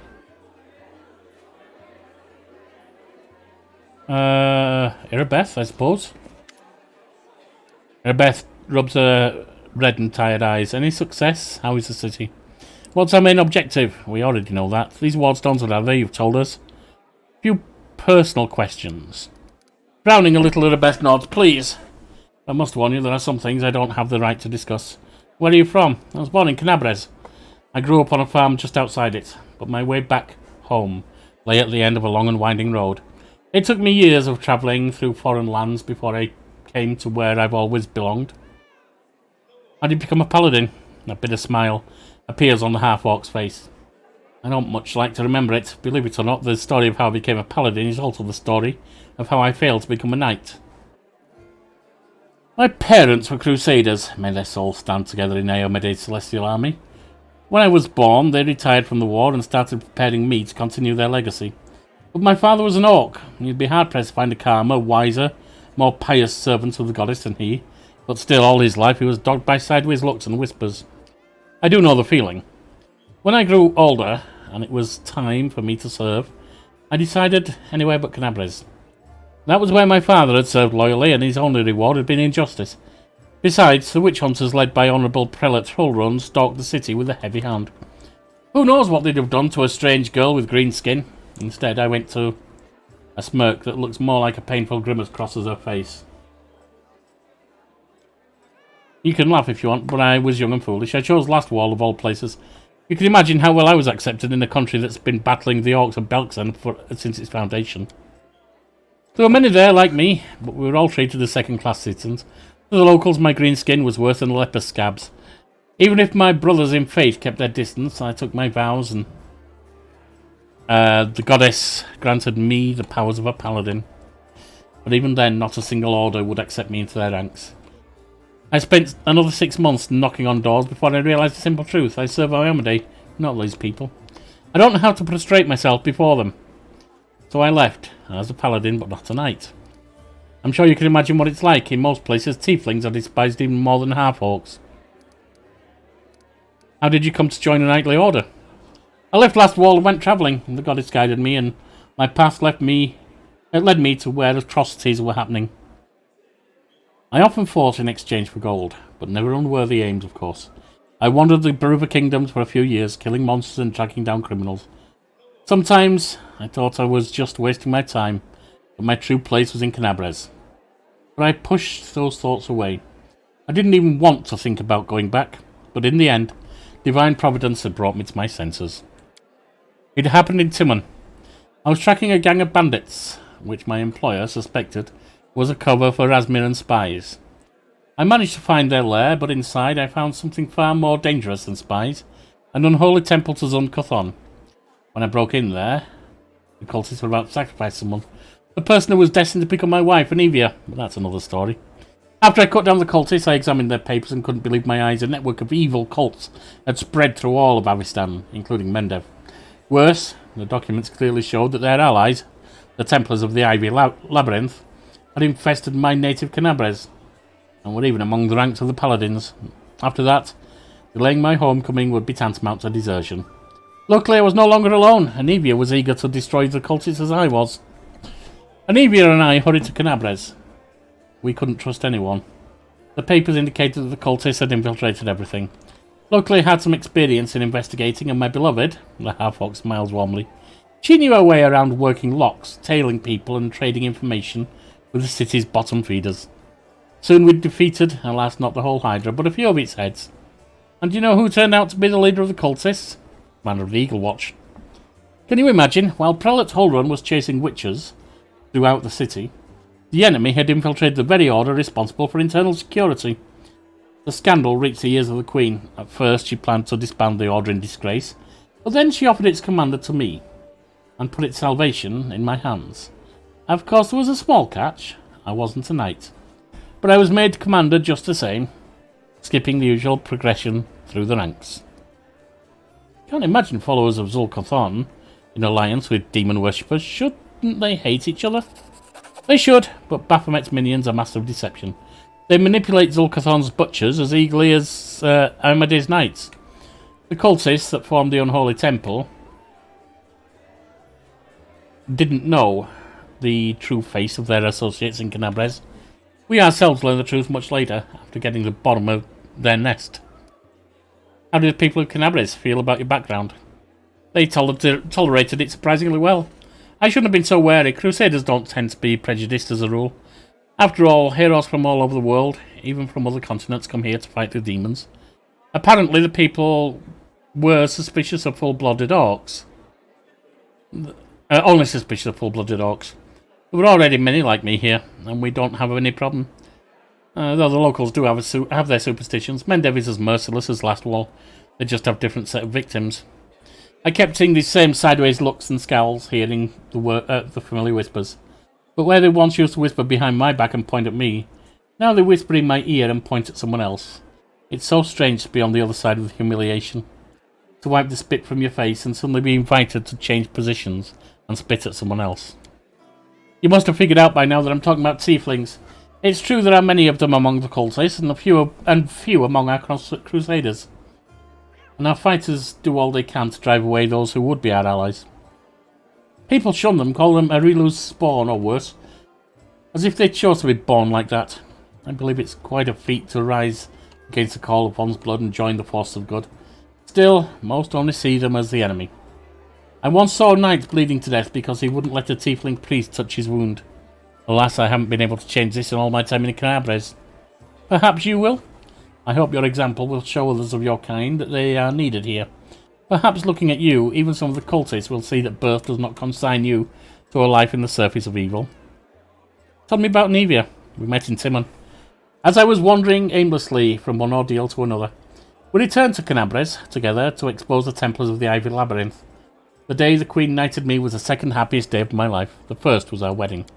Irabeth, I suppose. Irabeth rubs her red and tired eyes. Any success? How is the city? What's our main objective? We already know that. These wardstones, what are they? You've told us. A few personal questions. Frowning a little, Irabeth nods. Please. I must warn you, there are some things I don't have the right to discuss. Where are you from? I was born in Canabrys. I grew up on a farm just outside it, but my way back home lay at the end of a long and winding road. It took me years of travelling through foreign lands before I came to where I've always belonged. How did you become a paladin? A bitter smile appears on the half-orc's face. I don't much like to remember it. Believe it or not, the story of how I became a paladin is also the story of how I failed to become a knight. My parents were crusaders. May their souls stand together in Eomede's celestial army. When I was born, they retired from the war and started preparing me to continue their legacy. But my father was an orc, and you'd be hard-pressed to find a calmer, wiser, more pious servant of the goddess than he. But still, all his life he was dogged by sideways looks and whispers. I do know the feeling. When I grew older, and it was time for me to serve, I decided anywhere but Canabrys. That was where my father had served loyally, and his only reward had been injustice. Besides, the witch hunters led by Honourable Prelate Hullrun stalked the city with a heavy hand. Who knows what they'd have done to a strange girl with green skin? Instead, I went to... A smirk that looks more like a painful grimace crosses her face. You can laugh if you want, but I was young and foolish. I chose Last Wall of all places. You can imagine how well I was accepted in a country that's been battling the orcs of Belkzen since its foundation. There were many there like me, but we were all treated as second-class citizens. To the locals, my green skin was worse than leper scabs. Even if my brothers in faith kept their distance, I took my vows, and the goddess granted me the powers of a paladin. But even then, not a single order would accept me into their ranks. I spent another 6 months knocking on doors before I realised the simple truth. I serve Iomade, not these people. I don't know how to prostrate myself before them. So I left, as a paladin, but not a knight. I'm sure you can imagine what it's like. In most places, Thieflings are despised even more than half-orcs. How did you come to join a knightly order? I left Last Wall and went travelling. The goddess guided me, and my path led me to where atrocities were happening. I often fought in exchange for gold, but never unworthy aims, of course. I wandered the Baruva kingdoms for a few years, killing monsters and tracking down criminals. Sometimes I thought I was just wasting my time, but my true place was in Canabres. But I pushed those thoughts away. I didn't even want to think about going back, but in the end, divine providence had brought me to my senses. It happened in Timon. I was tracking a gang of bandits, which my employer suspected was a cover for Razmiran spies. I managed to find their lair, but inside I found something far more dangerous than spies, an unholy temple to Zun-Kuthon. When I broke in there, the cultists were about to sacrifice someone. The person who was destined to become my wife, Anivia, but that's another story. After I cut down the cultists, I examined their papers and couldn't believe my eyes. A network of evil cults had spread through all of Avistan, including Mendev. Worse, the documents clearly showed that their allies, the Templars of the Ivy Labyrinth, had infested my native Canabres, and were even among the ranks of the Paladins. After that, delaying my homecoming would be tantamount to desertion. Luckily, I was no longer alone. Anivia was eager to destroy the cultists as I was. Anivia and I hurried to Canabres. We couldn't trust anyone. The papers indicated that the cultists had infiltrated everything. Luckily, I had some experience in investigating, and my beloved, the half-orc smiles warmly, she knew her way around working locks, tailing people, and trading information with the city's bottom feeders. Soon we'd defeated, alas not the whole Hydra, but a few of its heads. And do you know who turned out to be the leader of the cultists? Commander of the Eagle Watch. Can you imagine? While Prelate Hulrun was chasing witches throughout the city, the enemy had infiltrated the very order responsible for internal security. The scandal reached the ears of the Queen. At first she planned to disband the order in disgrace, but then she offered its commander to me, and put its salvation in my hands. Of course, there was a small catch. I wasn't a knight. But I was made commander just the same, skipping the usual progression through the ranks. Can't imagine followers of Zul-Kuthon in alliance with demon worshippers. Shouldn't they hate each other? They should, but Baphomet's minions are masters of deception. They manipulate Zul-Kuthon's butchers as eagerly as Ahmad's knights. The cultists that formed the unholy temple didn't know the true face of their associates in Canabres. We ourselves learned the truth much later, after getting to the bottom of their nest. How did the people of Canabres feel about your background? They tolerated it surprisingly well. I shouldn't have been so wary. Crusaders don't tend to be prejudiced as a rule. After all, heroes from all over the world, even from other continents, come here to fight the demons. Apparently the people were suspicious of full-blooded orcs. Only suspicious of full-blooded orcs. There were already many like me here, and we don't have any problem. Though the locals do have their superstitions. Mendev is as merciless as Last Wall. They just have different set of victims. I kept seeing these same sideways looks and scowls, hearing the familiar whispers. But where they once used to whisper behind my back and point at me, now they whisper in my ear and point at someone else. It's so strange to be on the other side of the humiliation. To wipe the spit from your face and suddenly be invited to change positions and spit at someone else. You must have figured out by now that I'm talking about Seaflings. It's true there are many of them among the cultists and few among our crusaders. And our fighters do all they can to drive away those who would be our allies. People shun them, call them Arilu's spawn or worse, as if they chose to be born like that. I believe it's quite a feat to rise against the call of one's blood and join the force of good. Still, most only see them as the enemy. I once saw a knight bleeding to death because he wouldn't let a tiefling priest touch his wound. Alas, I haven't been able to change this in all my time in Canabres. Perhaps you will? I hope your example will show others of your kind that they are needed here. Perhaps looking at you, even some of the cultists will see that birth does not consign you to a life in the surface of evil. Tell me about Nevia. We met in Timon. As I was wandering aimlessly from one ordeal to another, we returned to Canabres together to expose the Templars of the Ivy Labyrinth. The day the Queen knighted me was the second happiest day of my life. The first was our wedding.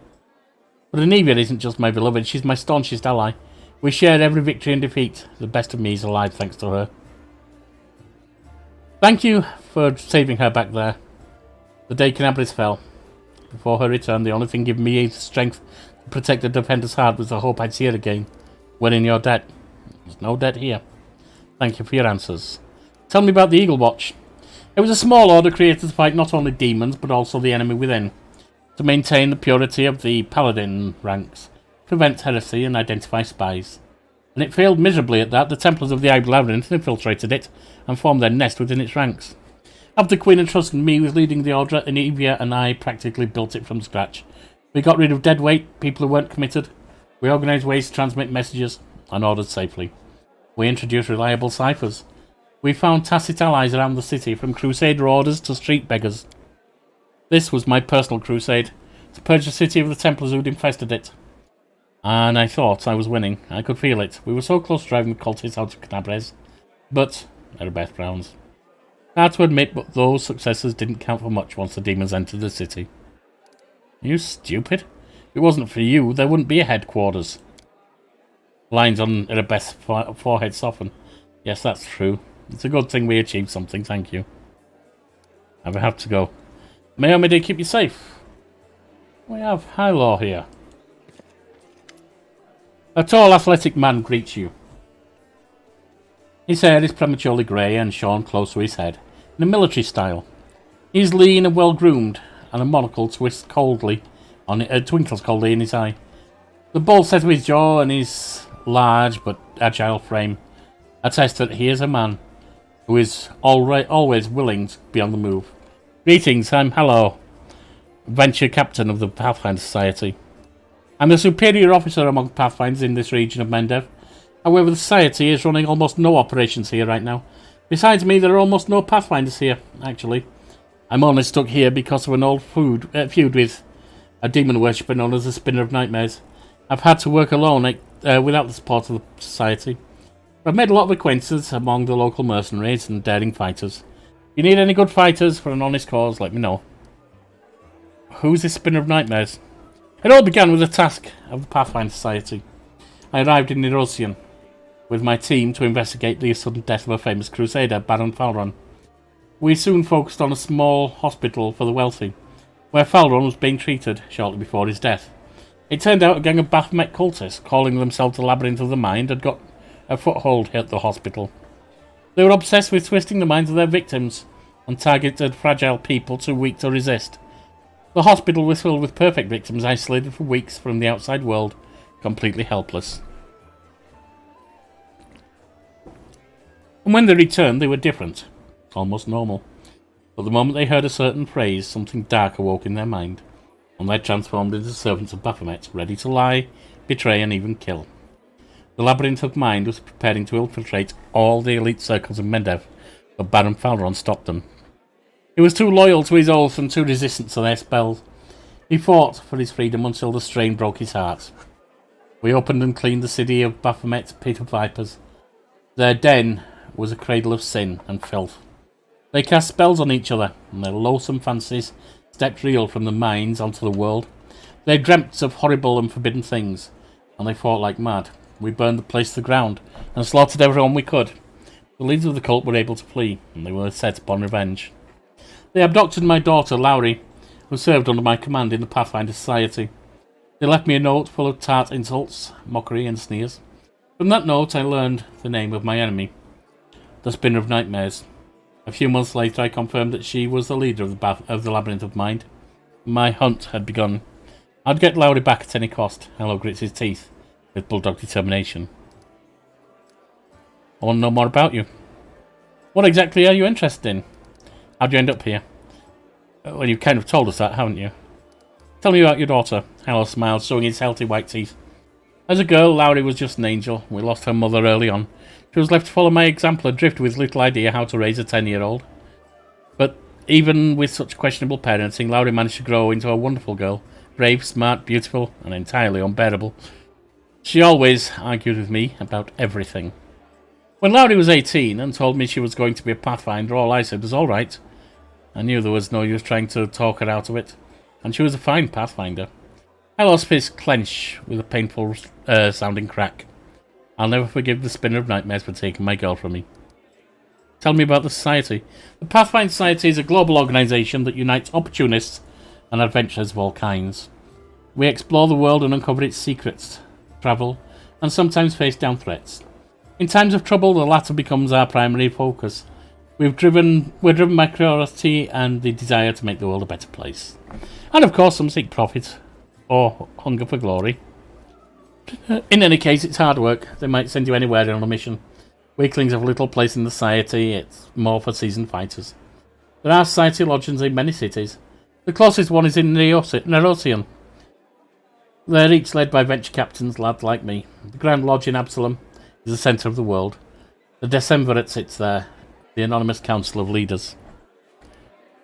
But Anivia isn't just my beloved, she's my staunchest ally. We shared every victory and defeat. The best of me is alive thanks to her. Thank you for saving her back there. The day Canabres fell. Before her return, the only thing giving me the strength to protect the Defender's heart was the hope I'd see her again. When in your debt. There's no debt here. Thank you for your answers. Tell me about the Eagle Watch. It was a small order created to fight not only demons, but also the enemy within. To maintain the purity of the Paladin ranks, prevent heresy and identify spies. And it failed miserably at that. The Templars of the Ivy Labyrinth infiltrated it and formed their nest within its ranks. After the Queen entrusted me with leading the order, Anivia and I practically built it from scratch. We got rid of dead weight, people who weren't committed. We organised ways to transmit messages and ordered safely. We introduced reliable ciphers. We found tacit allies around the city, from Crusader orders to street beggars. This was my personal crusade, to purge the city of the Templars who'd infested it. And I thought I was winning. I could feel it. We were so close to driving the cultists out of Canabres. But, Erebeth frowns. Hard to admit, but those successes didn't count for much once the demons entered the city. You stupid. If it wasn't for you, there wouldn't be a headquarters. Lines on Erebeth's forehead soften. Yes, that's true. It's a good thing we achieved something, thank you. I will have to go. May or may they keep you safe. We have Highlaw here. A tall, athletic man greets you. His hair is prematurely grey and shorn close to his head, in a military style. He is lean and well-groomed, and a monocle twinkles coldly in his eye. The bold set of his jaw and his large but agile frame attest that he is a man who is always willing to be on the move. Greetings, I'm Hello, Venture Captain of the Pathfinder Society. I'm the superior officer among Pathfinders in this region of Mendev. However, the Society is running almost no operations here right now. Besides me, there are almost no Pathfinders here, actually. I'm only stuck here because of an old feud with a demon worshipper known as the Spinner of Nightmares. I've had to work alone without the support of the Society. I've made a lot of acquaintances among the local mercenaries and daring fighters. If you need any good fighters for an honest cause, let me know. Who's this Spinner of Nightmares? It all began with a task of the Pathfinder Society. I arrived in Erosian with my team to investigate the sudden death of a famous crusader, Baron Falron. We soon focused on a small hospital for the wealthy, where Falron was being treated shortly before his death. It turned out a gang of Baphomet cultists, calling themselves the Labyrinth of the Mind, had got a foothold at the hospital. They were obsessed with twisting the minds of their victims and targeted fragile people too weak to resist. The hospital was filled with perfect victims isolated for weeks from the outside world, completely helpless. And when they returned, they were different, almost normal. But the moment they heard a certain phrase, something dark awoke in their mind, and they transformed into servants of Baphomet, ready to lie, betray, and even kill. The Labyrinth of Mind was preparing to infiltrate all the elite circles of Mendev, but Baron Falron stopped them. He was too loyal to his oath and too resistant to their spells. He fought for his freedom until the strain broke his heart. We opened and cleaned the city of Baphomet's pit of vipers. Their den was a cradle of sin and filth. They cast spells on each other, and their loathsome fancies stepped real from the mines onto the world. They dreamt of horrible and forbidden things, and they fought like mad. We burned the place to the ground and slaughtered everyone we could. The leaders of the cult were able to flee, and they were set upon revenge. They abducted my daughter, Lowry, who served under my command in the Pathfinder Society. They left me a note full of tart insults, mockery, and sneers. From that note, I learned the name of my enemy, the Spinner of Nightmares. A few months later, I confirmed that she was the leader of the Labyrinth of Mind. My hunt had begun. I'd get Lowry back at any cost. Hello grits his teeth with bulldog determination. I want to know more about you. What exactly are you interested in? How'd you end up here? Well, you've kind of told us that, haven't you? Tell me about your daughter. Hello smiled, showing his healthy white teeth. As a girl, Lowry was just an angel. We lost her mother early on. She was left to follow my example, adrift with little idea how to raise a 10-year-old. But even with such questionable parenting, Lowry managed to grow into a wonderful girl. Brave, smart, beautiful, and entirely unbearable. She always argued with me about everything. When Lowry was 18 and told me she was going to be a Pathfinder, all I said was all right. I knew there was no use trying to talk her out of it, and she was a fine Pathfinder. I lost fist clench with a painful sounding crack. I'll never forgive the Spinner of Nightmares for taking my girl from me. Tell me about the Society. The Pathfinder Society is a global organisation that unites opportunists and adventurers of all kinds. We explore the world and uncover its secrets, travel, and sometimes face down threats. In times of trouble, the latter becomes our primary focus. We're driven by curiosity and the desire to make the world a better place. And of course, some seek profit or hunger for glory. In any case, it's hard work. They might send you anywhere on a mission. Weaklings have little place in the society. It's more for seasoned fighters. There are society lodgings in many cities. The closest one is in Nerosian. They're each led by venture captains, lads like me. The Grand Lodge in Absalom is the centre of the world. The Decemvirate sits there, the anonymous council of leaders.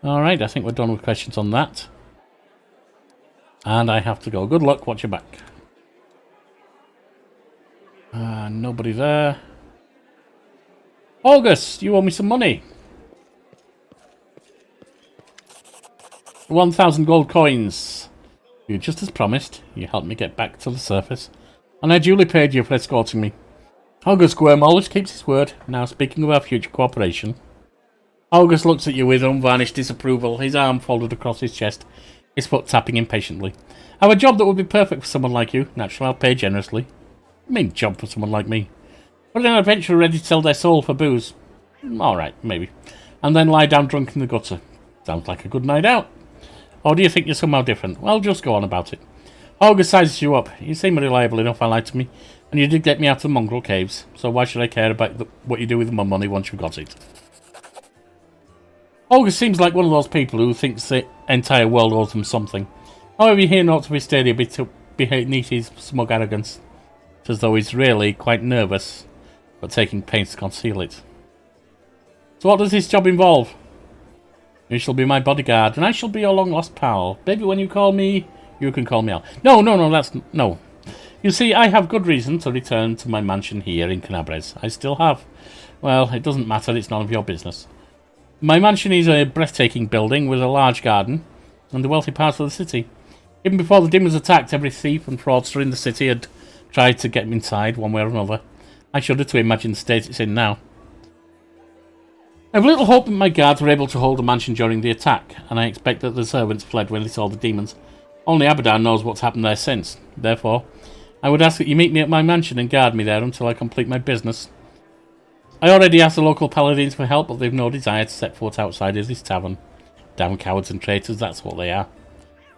Alright, I think we're done with questions on that. And I have to go. Good luck, watch your back. Nobody there. August, you owe me some money. 1,000 gold coins. You just as promised. You helped me get back to the surface, and I duly paid you for escorting me. August Squirm always keeps his word. Now, speaking of our future cooperation. August looks at you with unvarnished disapproval, his arm folded across his chest, his foot tapping impatiently. I have a job that would be perfect for someone like you. Naturally, I'll pay generously. I mean, job for someone like me. But an adventurer ready to sell their soul for booze. Alright, maybe. And then lie down drunk in the gutter. Sounds like a good night out. Or do you think you're somehow different? Well, just go on about it. August sizes you up. You seem reliable enough, I lied to me. And you did get me out of the mongrel caves. So why should I care about what you do with my money once you've got it? August seems like one of those people who thinks the entire world owes them something. However, you hear not of his steady beneath his smug arrogance. It's as though he's really quite nervous, but taking pains to conceal it. So what does this job involve? You shall be my bodyguard, and I shall be your long-lost pal. Maybe when you call me, you can call me out. No, no. You see, I have good reason to return to my mansion here in Canabres. I still have. Well, it doesn't matter, it's none of your business. My mansion is a breathtaking building with a large garden and the wealthy parts of the city. Even before the demons attacked, every thief and fraudster in the city had tried to get me inside one way or another. I shudder to imagine the state it's in now. I have little hope that my guards were able to hold the mansion during the attack, and I expect that the servants fled when they saw the demons. Only Abaddon knows what's happened there since. Therefore, I would ask that you meet me at my mansion and guard me there until I complete my business. I already asked the local Paladins for help, but they've no desire to set foot outside of this tavern. Damn cowards and traitors, that's what they are.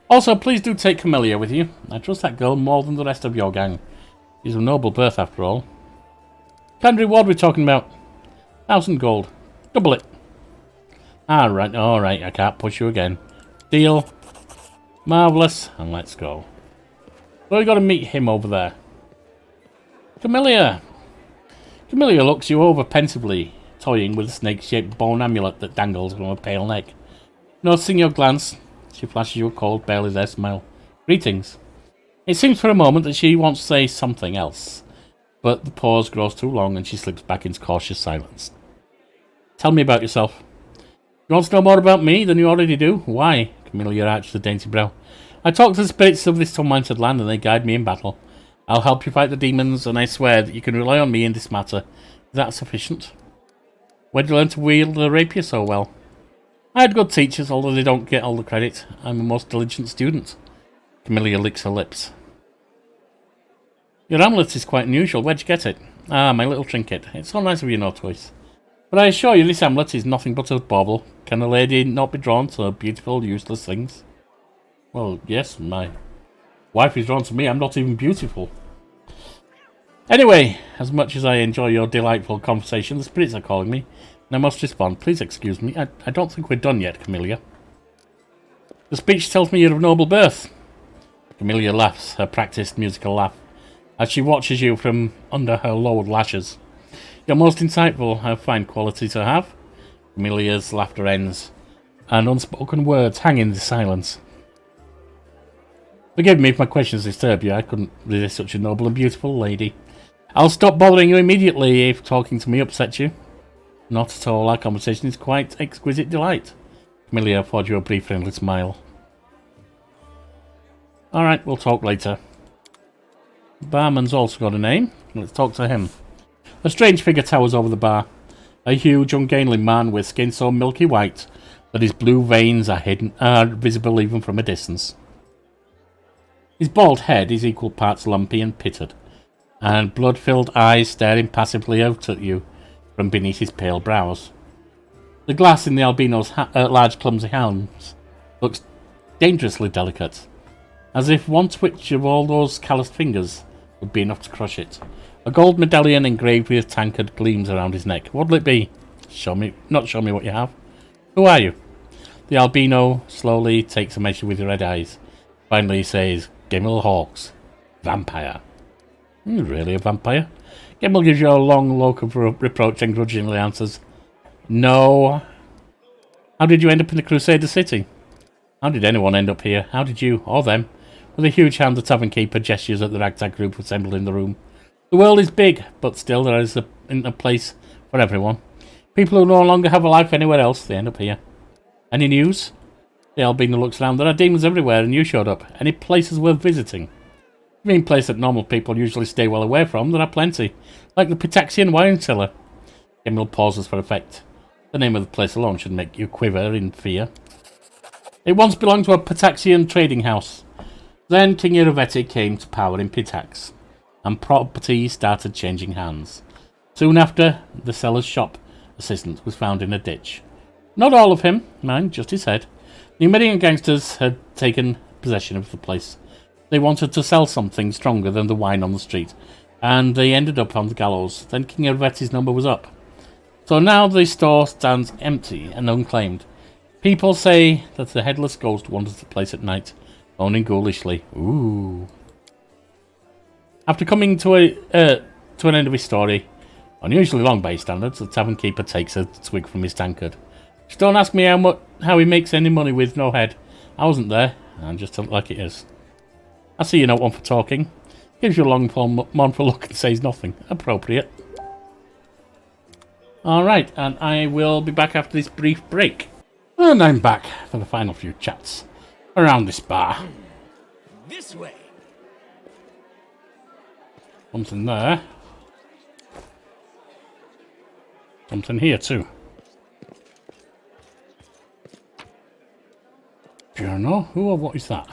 Also, please do take Camellia with you. I trust that girl more than the rest of your gang. She's of noble birth, after all. What kind of reward we're talking about? 1,000 gold. Double it. Alright, I can't push you again. Deal. Marvellous, and let's go. So we got to meet him over there. Camellia. Camellia looks you over pensively, toying with a snake-shaped bone amulet that dangles from her pale neck. Noticing your glance, she flashes you a cold, barely there smile. Greetings. It seems for a moment that she wants to say something else, but the pause grows too long and she slips back into cautious silence. Tell me about yourself. You want to know more about me than you already do? Why? Camellia arched a dainty brow. I talk to the spirits of this tormented land and they guide me in battle. I'll help you fight the demons, and I swear that you can rely on me in this matter. Is that sufficient? Where did you learn to wield the rapier so well? I had good teachers, although they don't get all the credit. I'm a most diligent student. Camellia licks her lips. Your amulet is quite unusual. Where'd you get it? Ah, my little trinket. It's so nice of you, no Twice. But I assure you this amulet is nothing but a bauble. Can a lady not be drawn to beautiful, useless things? Well, yes, my wife is drawn to me. I'm not even beautiful. Anyway, as much as I enjoy your delightful conversation, the spirits are calling me, and I must respond. Please excuse me. I don't think we're done yet, Camellia. The speech tells me you're of noble birth. Camellia laughs, her practiced musical laugh. as she watches you from under her lowered lashes. You're most insightful, a fine quality to have. Amelia's laughter ends, and unspoken words hang in the silence. Forgive me if my questions disturb you. I couldn't resist such a noble and beautiful lady. I'll stop bothering you immediately if talking to me upsets you. Not at all. Our conversation is quite exquisite delight. Amelia poured you a brief friendly smile. Alright, we'll talk later. Barman's also got a name. Let's talk to him. A strange figure towers over the bar. A huge, ungainly man with skin so milky white that his blue veins are visible even from a distance. His bald head is equal parts lumpy and pitted, and blood-filled eyes stare impassively out at you from beneath his pale brows. The glass in the albino's large clumsy hands looks dangerously delicate, as if one twitch of all those calloused fingers would be enough to crush it. A gold medallion engraved with tankard gleams around his neck. What'll it be? Show me what you have. Who are you? The albino slowly takes a measure with your red eyes. Finally he says, Gimel Hawks. Vampire. You really a vampire? Gimel gives you a long look of reproach and grudgingly answers, No. How did you end up in the Crusader city? How did anyone end up here? How did you, or them? With a huge hand, the tavern keeper gestures at the ragtag group assembled in the room. The world is big, but still there is a place for everyone. People who no longer have a life anywhere else, they end up here. Any news? The albino looks around. There are demons everywhere, and you showed up. Any places worth visiting? You mean places that normal people usually stay well away from? There are plenty. Like the Pitaxian wine cellar. Emil pauses for effect. The name of the place alone should make you quiver in fear. It once belonged to a Pitaxian trading house. Then King Iravetti came to power in Pitax, and property started changing hands. Soon after, the seller's shop assistant was found in a ditch. Not all of him, mind, just his head. Numidian gangsters had taken possession of the place. They wanted to sell something stronger than the wine on the street, and they ended up on the gallows. Then King Iravetti's number was up. So now the store stands empty and unclaimed. People say that the Headless Ghost wanders the place at night, moaning ghoulishly. Ooh. After coming to an end of his story, unusually long by his standards, the tavern keeper takes a swig from his tankard. Just don't ask me how he makes any money with no head. I wasn't there, and just tell it like it is. I see you're not one for talking. Gives you a long, mournful look and says nothing. Appropriate. Alright, and I will be back after this brief break. And I'm back for the final few chats around this bar. This way. Something there. Something here too. Journal? Who or what is that?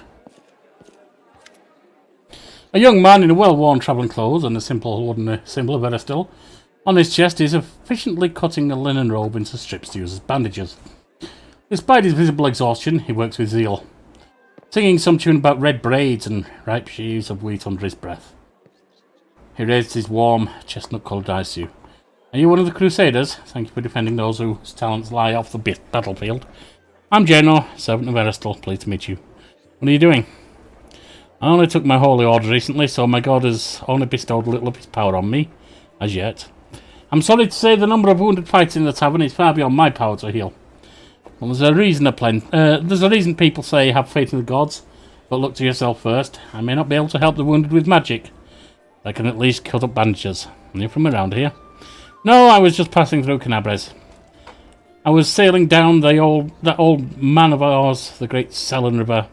A young man in a well-worn travelling clothes and a simple wooden symbol of Aristotle. On his chest is efficiently cutting a linen robe into strips to use as bandages. Despite his visible exhaustion, he works with zeal, singing some tune about red braids and ripe sheaves of wheat under his breath. He raised his warm, chestnut-coloured eyes to you. Are you one of the Crusaders? Thank you for defending those whose talents lie off the battlefield. I'm General, servant of Aristotle. Pleased to meet you. What are you doing? I only took my holy order recently, so my god has only bestowed a little of his power on me, as yet. I'm sorry to say the number of wounded fighters in the tavern is far beyond my power to heal. Well, there's a reason people say have faith in the gods, but look to yourself first. I may not be able to help the wounded with magic. I can at least cut up bandages. Are you from around here? No, I was just passing through Canabres. I was sailing down that old man of ours, the great Selin River,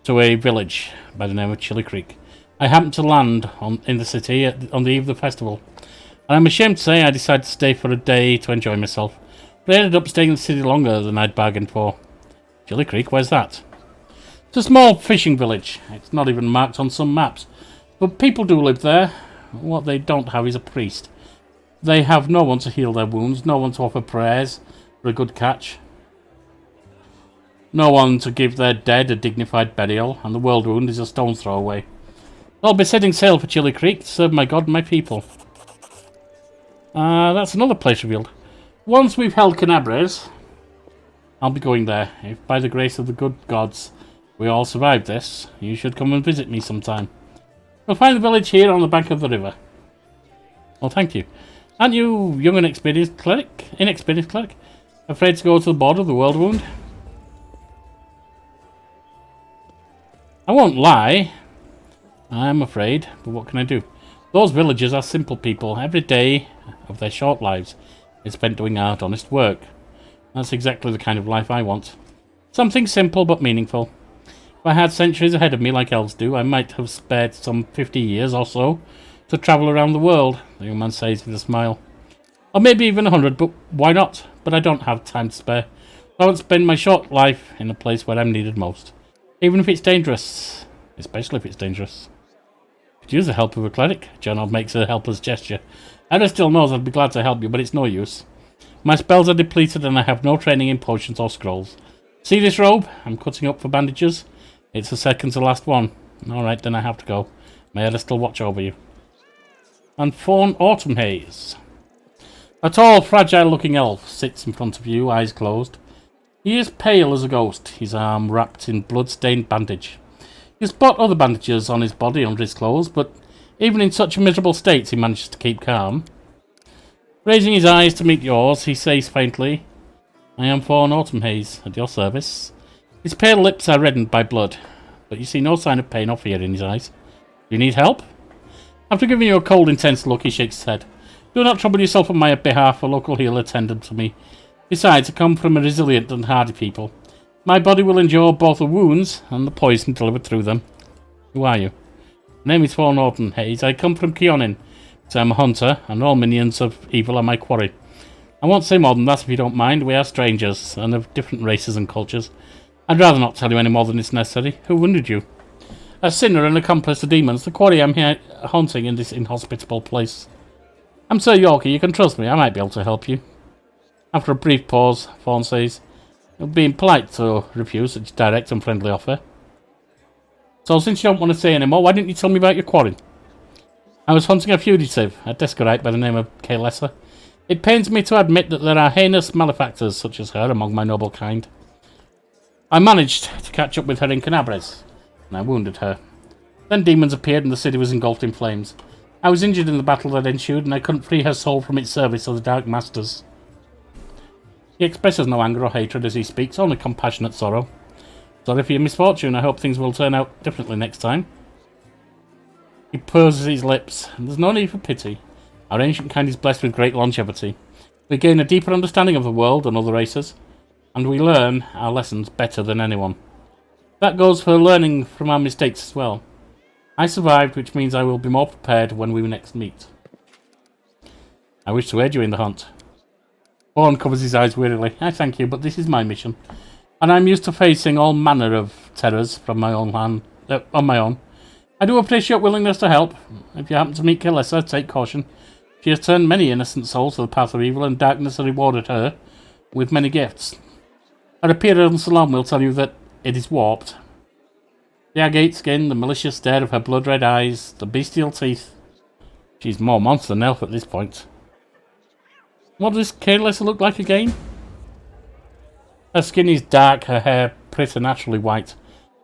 to a village by the name of Chilly Creek. I happened to land in the city on the eve of the festival, and I'm ashamed to say I decided to stay for a day to enjoy myself. But I ended up staying in the city longer than I'd bargained for. Chilly Creek, where's that? It's a small fishing village. It's not even marked on some maps. But people do live there. What they don't have is a priest. They have no one to heal their wounds, no one to offer prayers for a good catch, no one to give their dead a dignified burial, and the world wound is a stone's throw away. I'll be setting sail for Chilly Creek to serve my god and my people. That's another place revealed. Once we've held Canabres, I'll be going there. If by the grace of the good gods we all survive this, you should come and visit me sometime. You'll find the village here on the bank of the river. Well, thank you. Aren't you young and inexperienced cleric? Afraid to go to the border of the world wound? I won't lie. I'm afraid, but what can I do? Those villagers are simple people. Every day of their short lives is spent doing hard, honest work. That's exactly the kind of life I want. Something simple but meaningful. If I had centuries ahead of me like elves do, I might have spared some 50 years or so to travel around the world, the young man says with a smile. Or maybe even 100, but why not? But I don't have time to spare. I won't spend my short life in a place where I'm needed most. Even if it's dangerous. Especially if it's dangerous. Could use the help of a cleric. Jonob makes a helpless gesture. Aristotle knows I'd be glad to help you, but it's no use. My spells are depleted and I have no training in potions or scrolls. See this robe? I'm cutting up for bandages. It's the second to last one. Alright, then I have to go. May Aristotle watch over you. And Fawn Autumn Haze. A tall, fragile-looking elf sits in front of you, eyes closed. He is pale as a ghost, his arm wrapped in blood-stained bandage. You spot other bandages on his body under his clothes, but even in such a miserable state he manages to keep calm. Raising his eyes to meet yours, he says faintly, I am Fawn Autumn Haze, at your service. His pale lips are reddened by blood, but you see no sign of pain or fear in his eyes. Do you need help? After giving you a cold, intense look, he shakes his head. Do not trouble yourself on my behalf, a local healer tended to me. Besides, I come from a resilient and hardy people. My body will endure both the wounds and the poison delivered through them. Who are you? My name is Fawn Autumn Haze. I come from Keonin. So I'm a hunter, and all minions of evil are my quarry. I won't say more than that if you don't mind. We are strangers, and of different races and cultures. I'd rather not tell you any more than is necessary. Who wounded you? A sinner and accomplice to demons. The quarry I'm here hunting in this inhospitable place. I'm Sir Yorkie. You can trust me. I might be able to help you. After a brief pause, Fawn says, it would be impolite to refuse such a direct and friendly offer. So since you don't want to say any more, why didn't you tell me about your quarry? I was hunting a fugitive, a Descarite by the name of Kaelessa. It pains me to admit that there are heinous malefactors such as her among my noble kind. I managed to catch up with her in Canabres, and I wounded her. Then demons appeared and the city was engulfed in flames. I was injured in the battle that ensued, and I couldn't free her soul from its service of the Dark Masters. He expresses no anger or hatred as he speaks, only compassionate sorrow. Sorry for your misfortune. I hope things will turn out differently next time. He purses his lips. There's no need for pity. Our ancient kind is blessed with great longevity. We gain a deeper understanding of the world and other races, and we learn our lessons better than anyone. That goes for learning from our mistakes as well. I survived, which means I will be more prepared when we next meet. I wish to aid you in the hunt. Fawn covers his eyes wearily. I thank you, but this is my mission, and I'm used to facing all manner of terrors from my own hand, on my own. I do appreciate willingness to help. If you happen to meet Kaelessa, take caution. She has turned many innocent souls to the path of evil, and darkness has rewarded her with many gifts. Her appearance alone will tell you that it is warped. The agate skin, the malicious stare of her blood-red eyes, the bestial teeth. She's more monster than elf at this point. What does Kaelessa look like again? Her skin is dark, her hair preternaturally white.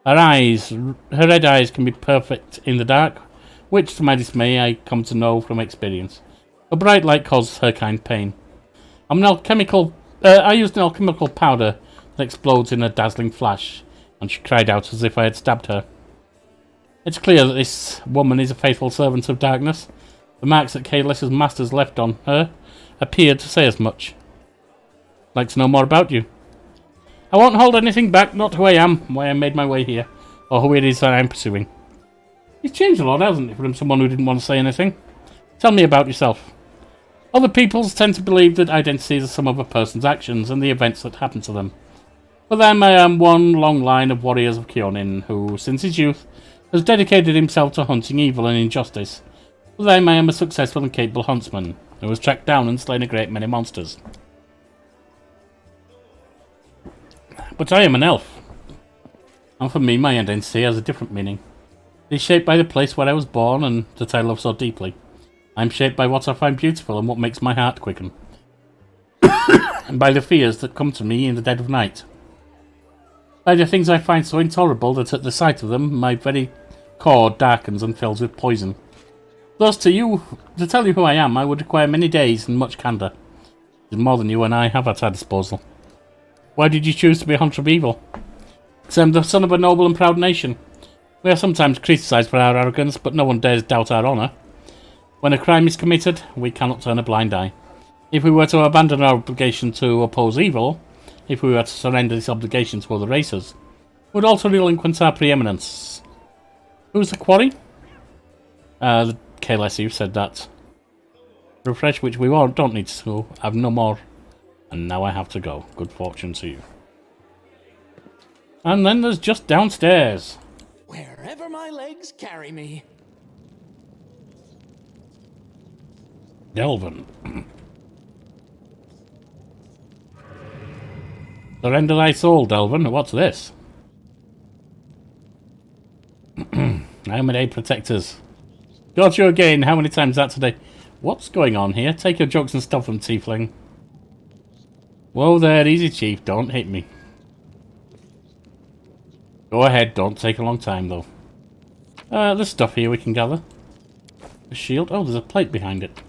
Her red eyes can be perfect in the dark, which, to my dismay, I come to know from experience. A bright light causes her kind pain. I used an alchemical powder that explodes in a dazzling flash, and she cried out as if I had stabbed her. It's clear that this woman is a faithful servant of darkness. The marks that Kaelessa's masters left on her appeared to say as much. I'd like to know more about you. I won't hold anything back, not who I am, why I made my way here, or who it is that I'm pursuing. He's changed a lot, hasn't he, from someone who didn't want to say anything? Tell me about yourself. Other peoples tend to believe that identities are some other person's actions and the events that happen to them. For them, I am one long line of warriors of Keonin who, since his youth, has dedicated himself to hunting evil and injustice. For them, I am a successful and capable huntsman who has tracked down and slain a great many monsters. But I am an elf, and for me my identity has a different meaning. It is shaped by the place where I was born and that I love so deeply. I am shaped by what I find beautiful and what makes my heart quicken, and by the fears that come to me in the dead of night. By the things I find so intolerable that at the sight of them my very core darkens and fills with poison. Thus, to tell you who I am, I would require many days and much candour. It's more than you and I have at our disposal. Why did you choose to be a hunter of evil? Because I'm the son of a noble and proud nation. We are sometimes criticised for our arrogance, but no one dares doubt our honour. When a crime is committed, we cannot turn a blind eye. If we were to abandon our obligation to oppose evil, if we were to surrender this obligation to other races, we would also relinquish our preeminence. Who's the quarry? Careless, you said that. Refresh, which we don't need to have no more. And now I have to go. Good fortune to you. And then there's just downstairs. Wherever my legs carry me. Delvin. Surrender thy soul, Delvin. What's this? How many protectors? Got you again. How many times that today? What's going on here? Take your jokes and stuff from Tiefling. Whoa there, easy chief. Don't hit me. Go ahead. Don't take a long time though. There's stuff here we can gather. A shield. Oh, there's a plate behind it.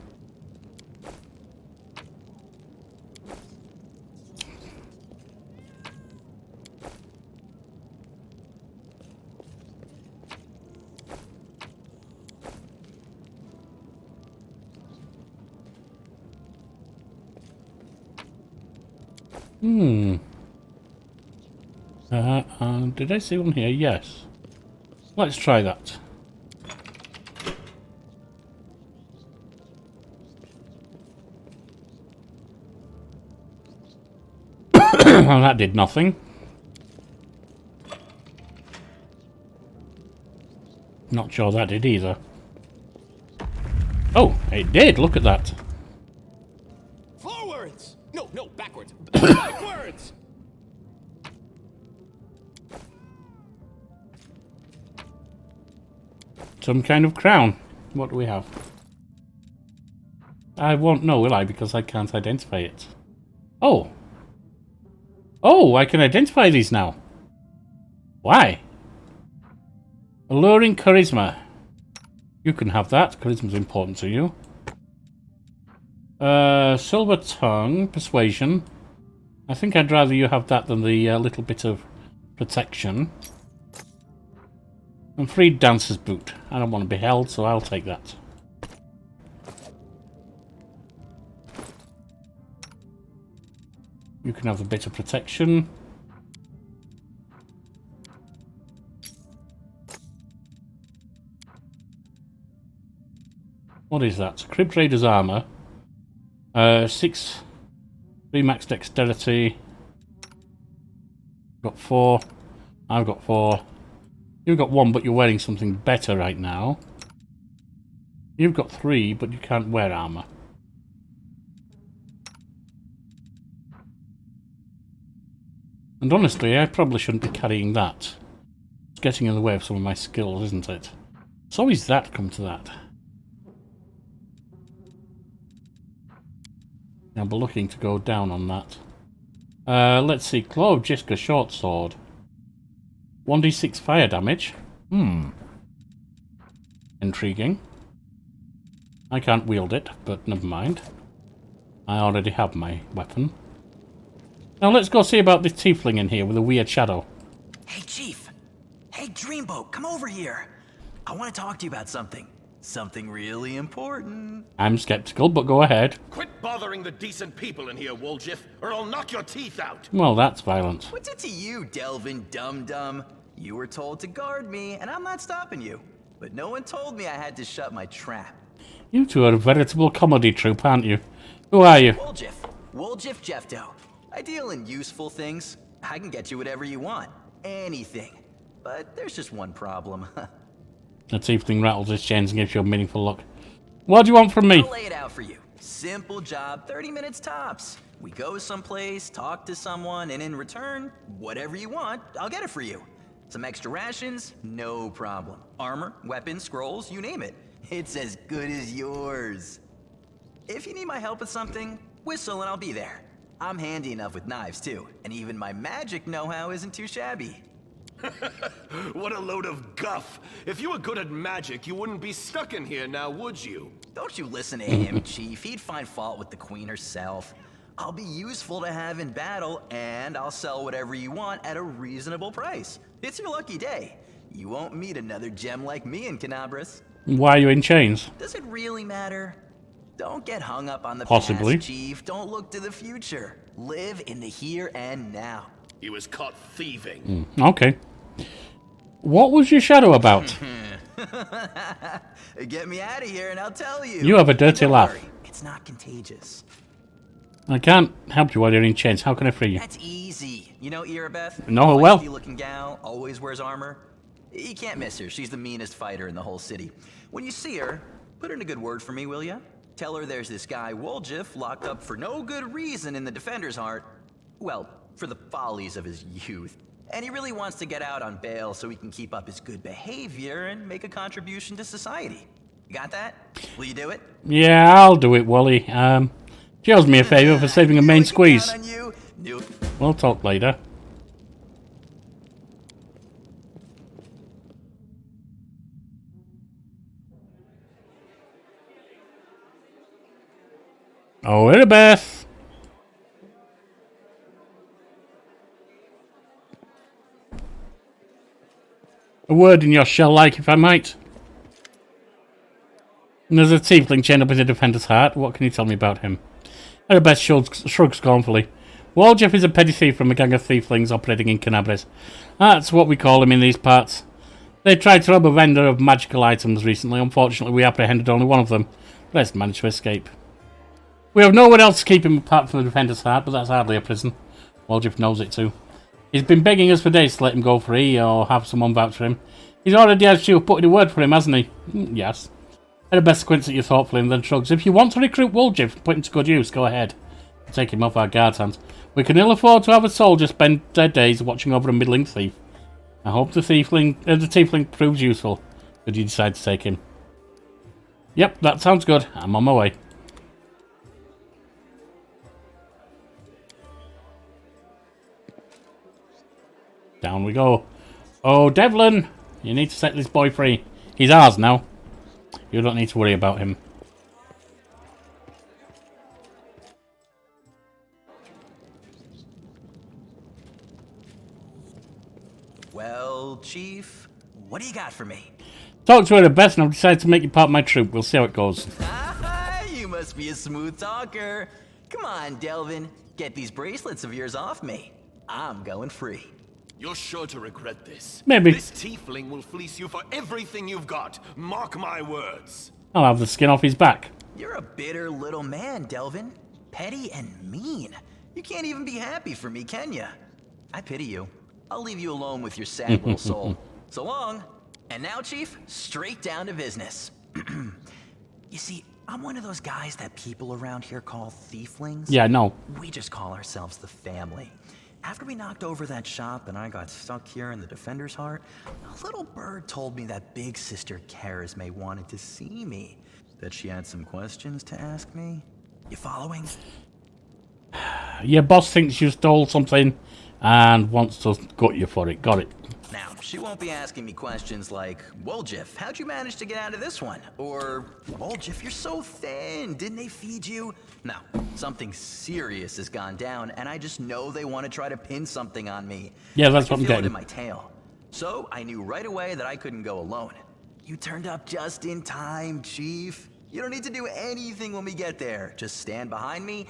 Did I see one here? Yes. Let's try that. Well, that did nothing. Not sure that did either. Oh, it did. Look at that. Forwards! No, backwards. Backwards! Some kind of crown. What do we have? I won't know, will I? Because I can't identify it. Oh. Oh, I can identify these now. Why? Alluring charisma. You can have that. Charisma's important to you. Silver tongue. Persuasion. I think I'd rather you have that than the little bit of protection. And freed dancer's boot. I don't want to be held, so I'll take that. You can have a bit of protection. What is that? Crib Trader's armor. 6. 3 max dexterity. Got 4. I've got 4. You've got 1, but you're wearing something better right now. You've got 3, but you can't wear armor. And honestly, I probably shouldn't be carrying that. It's getting in the way of some of my skills, isn't it? It's always that come to that. I'll be looking to go down on that. Let's see. Claw of Jiska short sword. 1d6 fire damage. Intriguing. I can't wield it, but never mind. I already have my weapon. Now let's go see about this tiefling in here with a weird shadow. Hey, Chief. Hey, Dreamboat, come over here. I want to talk to you about something. Something really important. I'm skeptical, but go ahead. Quit bothering the decent people in here, Woljif, or I'll knock your teeth out. Well, that's violent. What's it to you, Delvin Dum-Dum? You were told to guard me, and I'm not stopping you. But no one told me I had to shut my trap. You two are a veritable comedy troupe, aren't you? Who are you? Woljif Jeffto. I deal in useful things. I can get you whatever you want. Anything. But there's just one problem. The tiefling rattles his chains and gives you a meaningful look. What do you want from me? I'll lay it out for you. Simple job, 30 minutes tops. We go someplace, talk to someone, and in return, whatever you want, I'll get it for you. Some extra rations? No problem. Armor, weapons, scrolls, you name it. It's as good as yours. If you need my help with something, whistle and I'll be there. I'm handy enough with knives too, and even my magic know-how isn't too shabby. What a load of guff. If you were good at magic, you wouldn't be stuck in here now, would you? Don't you listen to him, Chief. He'd find fault with the Queen herself. I'll be useful to have in battle, and I'll sell whatever you want at a reasonable price. It's your lucky day. You won't meet another gem like me in Canabras. Why are you in chains? Does it really matter? Don't get hung up on the Possibly. past, Chief. Don't look to the future. Live in the here and now. He was caught thieving. Okay. What was your shadow about? Get me out of here and I'll tell you. You have a dirty Don't laugh. worry, it's not contagious. I can't help you while you're in chains. How can I free you? That's easy. You know Irabeth? Know her well. Feisty-looking gal, always wears armor. You can't miss her. She's the meanest fighter in the whole city. When you see her, put in a good word for me, will ya? Tell her there's this guy Woljif locked up for no good reason in the Defender's Heart. Well, for the follies of his youth. And he really wants to get out on bail so he can keep up his good behavior and make a contribution to society. You got that? Will you do it? Yeah, I'll do it, Wally. She owes me a favour for saving a main squeeze. On you. Do it. We'll talk later. Oh, Irabeth. A word in your shell, like, if I might. And there's a tiefling chained up in the Defender's Heart. What can you tell me about him? Irabeth shrugs scornfully. Woljif is a petty thief from a gang of Thieflings operating in Canabras. That's what we call him in these parts. They tried to rob a vendor of magical items recently. Unfortunately, we apprehended only one of them. The rest managed to escape. We have nowhere else to keep him apart from the Defender's Heart, but that's hardly a prison. Woljif knows it too. He's been begging us for days to let him go free or have someone vouch for him. He's already asked you to put in a word for him, hasn't he? Yes. Irabeth squints at you thoughtfully and then shrugs. If you want to recruit Woljif and put him to good use, go ahead. Take him off our guard's hands. We can ill afford to have a soldier spend their days watching over a middling thief. I hope the tiefling proves useful. Did you decide to take him? Yep, that sounds good. I'm on my way. Down we go. Oh, Devlin! You need to set this boy free. He's ours now. You don't need to worry about him. Well, Chief, what do you got for me? Talk to her at best and I've decided to make you part of my troop. We'll see how it goes. You must be a smooth talker. Come on, Delvin. Get these bracelets of yours off me. I'm going free. You're sure to regret this. Maybe. This tiefling will fleece you for everything you've got. Mark my words. I'll have the skin off his back. You're a bitter little man, Delvin. Petty and mean. You can't even be happy for me, can ya? I pity you. I'll leave you alone with your sad little soul. So long. And now, Chief, straight down to business. You see, I'm one of those guys that people around here call Thieflings. Yeah, no. We just call ourselves the family. After we knocked over that shop and I got stuck here in the Defender's Heart, a little bird told me that big sister Charisme wanted to see me. That she had some questions to ask me. You following? Your boss thinks you stole something and wants to gut you for it. Got it. Now, she won't be asking me questions like, Woljif, how'd you manage to get out of this one? Or, Woljif, you're so thin, didn't they feed you? No, something serious has gone down, and I just know they want to try to pin something on me. Yeah, that's I what I'm can feel it getting. in my tail. So, I knew right away that I couldn't go alone. You turned up just in time, Chief. You don't need to do anything when we get there. Just stand behind me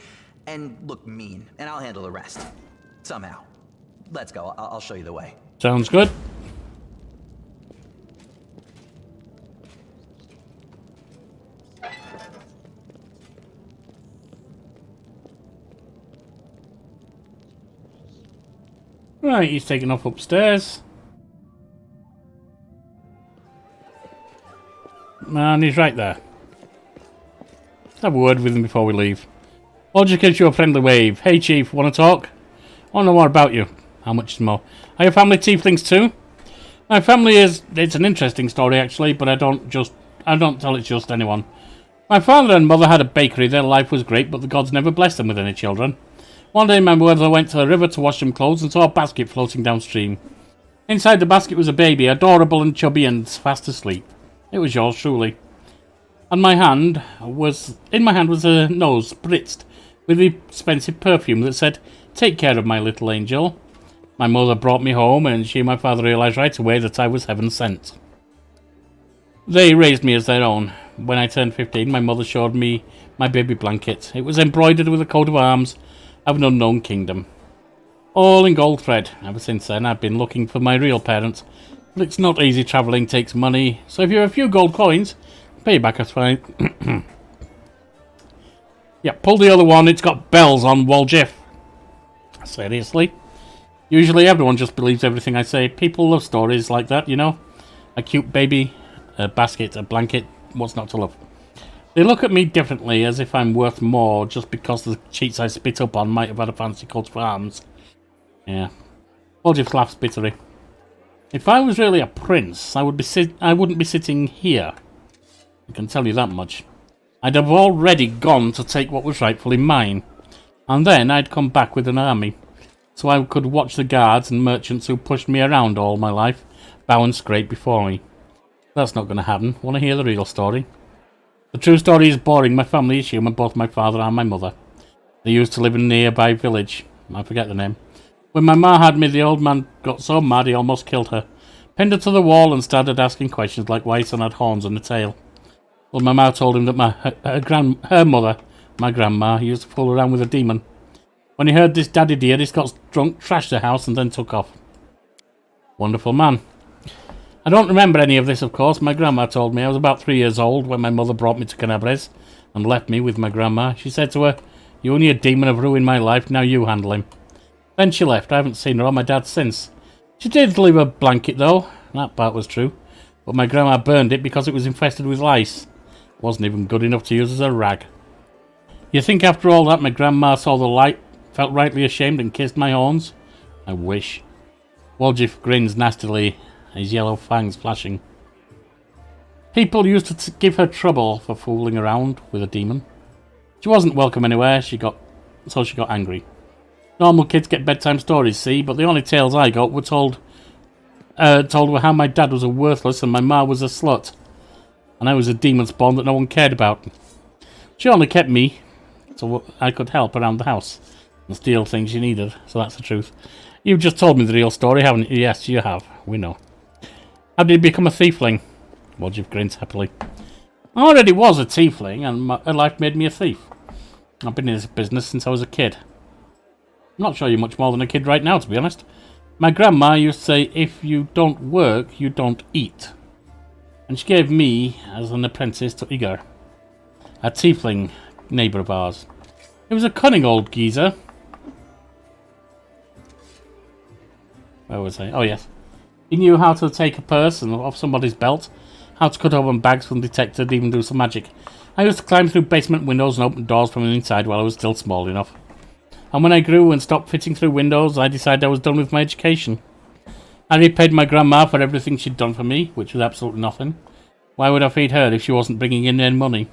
and look mean, and I'll handle the rest. Somehow. Let's go, I'll show you the way. Sounds good. Right, he's taken off upstairs. And he's right there. Let's have a word with him before we leave. Roger gives you a friendly wave. Hey Chief, want to talk? I want to know more about you. How much is more? Are your family Tieflings too? My family is... It's an interesting story actually, but I don't tell it just anyone. My father and mother had a bakery. Their life was great, but the gods never blessed them with any children. One day my mother went to the river to wash some clothes and saw a basket floating downstream. Inside the basket was a baby, adorable and chubby and fast asleep. It was yours, truly. And in my hand was a nose spritzed with expensive perfume that said, "Take care of my little angel." My mother brought me home, and she and my father realised right away that I was heaven sent. They raised me as their own. When I turned 15, my mother showed me my baby blanket. It was embroidered with a coat of arms of an unknown kingdom, all in gold thread. Ever since then, I've been looking for my real parents, but it's not easy. Travelling takes money, so if you have a few gold coins, pay you back, that's fine. Yeah, pull the other one, it's got bells on, Waljiff. Seriously? Usually everyone just believes everything I say. People love stories like that, you know? A cute baby, a basket, a blanket, what's not to love? They look at me differently, as if I'm worth more just because the cheats I spit up on might have had a fancy coat of arms. Yeah. Waljiff laughs bitterly. If I was really a prince, I wouldn't be sitting here. I can tell you that much. I'd have already gone to take what was rightfully mine, and then I'd come back with an army, so I could watch the guards and merchants who pushed me around all my life bow and scrape before me. That's not going to happen. Want to hear the real story? The true story is boring. My family is human, both my father and my mother. They used to live in a nearby village. I forget the name. When my ma had me, the old man got so mad he almost killed her. Pinned her to the wall and started asking questions like why his son had horns and a tail. Well, my ma told him that her mother, my grandma, used to fool around with a demon. When he heard this daddy dear, he got drunk, trashed the house, and then took off. Wonderful man. I don't remember any of this, of course. My grandma told me. I was about 3 years old when my mother brought me to Canabres and left me with my grandma. She said to her, "You and your demon have ruined my life, now you handle him." Then she left. I haven't seen her or my dad since. She did leave a blanket, though. That part was true. But my grandma burned it because it was infested with lice. Wasn't even good enough to use as a rag. You think after all that my grandma saw the light, felt rightly ashamed and kissed my horns? I wish. Waljiff grins nastily, his yellow fangs flashing. People used to give her trouble for fooling around with a demon. She wasn't welcome anywhere, so she got angry. Normal kids get bedtime stories, see, but the only tales I got were told were how my dad was a worthless and my ma was a slut. And I was a demon spawn that no one cared about. She only kept me so I could help around the house and steal things she needed, so that's the truth. You've just told me the real story, haven't you? Yes, you have. We know. How did you become a thiefling? Waljiff grins happily. I already was a tiefling, and my life made me a thief. I've been in this business since I was a kid. I'm not sure you're much more than a kid right now, to be honest. My grandma used to say, if you don't work, you don't eat. And she gave me as an apprentice to Igor, a tiefling neighbour of ours. He was a cunning old geezer. Where was I? Oh, yes. He knew how to take a purse and off somebody's belt, how to cut open bags from detected, even do some magic. I used to climb through basement windows and open doors from the inside while I was still small enough. And when I grew and stopped fitting through windows, I decided I was done with my education. I repaid my grandma for everything she'd done for me, which was absolutely nothing. Why would I feed her if she wasn't bringing in any money?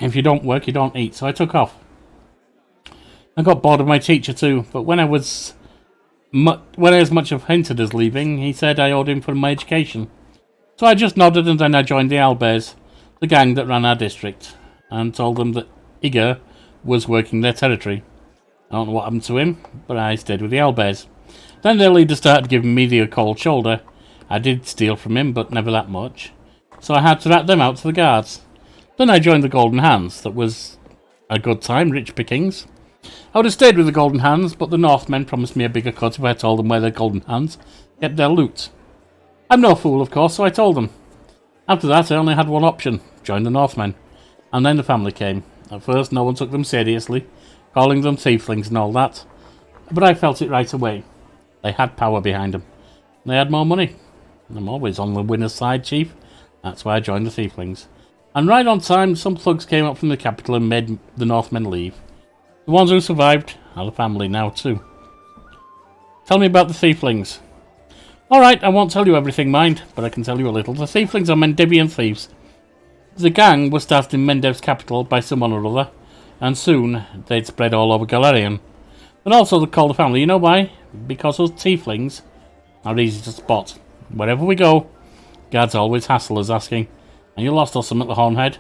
If you don't work, you don't eat, so I took off. I got bored of my teacher too, but when I was as much of hinted as leaving, he said I owed him for my education. So I just nodded and then I joined the Owlbears, the gang that ran our district, and told them that Igor was working their territory. I don't know what happened to him, but I stayed with the Owlbears. Then their leader started giving me the cold shoulder. I did steal from him, but never that much. So I had to rat them out to the guards. Then I joined the Golden Hands. That was a good time, rich pickings. I would have stayed with the Golden Hands, but the Northmen promised me a bigger cut if I told them where the Golden Hands kept their loot. I'm no fool, of course, so I told them. After that, I only had one option, join the Northmen. And then the family came. At first, no one took them seriously, calling them Thieflings and all that. But I felt it right away. They had power behind them. They had more money. I'm always on the winner's side, Chief. That's why I joined the Thieflings. And right on time, some thugs came up from the capital and made the Northmen leave. The ones who survived are the family now, too. Tell me about the Thieflings. Alright, I won't tell you everything, mind, but I can tell you a little. The Thieflings are Mendevian thieves. The gang was started in Mendev's capital by someone or other, and soon they'd spread all over Golarian. But also they're called the family. You know why? Because us Tieflings are easy to spot. Wherever we go, guards always hassle us asking, "Are you lost or something at the Hornhead?"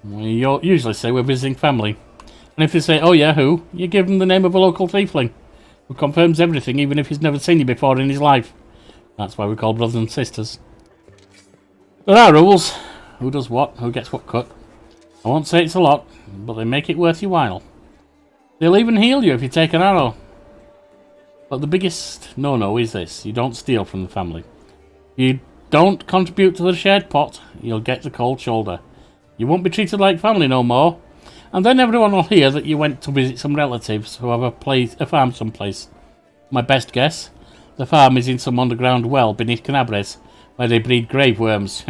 We usually say we're visiting family. And if they say, "Oh yeah, who?" you give them the name of a local Thiefling, who confirms everything even if he's never seen you before in his life. That's why we call brothers and sisters. There are rules. Who does what, who gets what cut. I won't say it's a lot, but they make it worth your while. They'll even heal you if you take an arrow. But the biggest no-no is this: you don't steal from the family. You don't contribute to the shared pot, you'll get the cold shoulder. You won't be treated like family no more. And then everyone will hear that you went to visit some relatives who have a farm someplace. My best guess, the farm is in some underground well beneath Canabres, where they breed grave worms.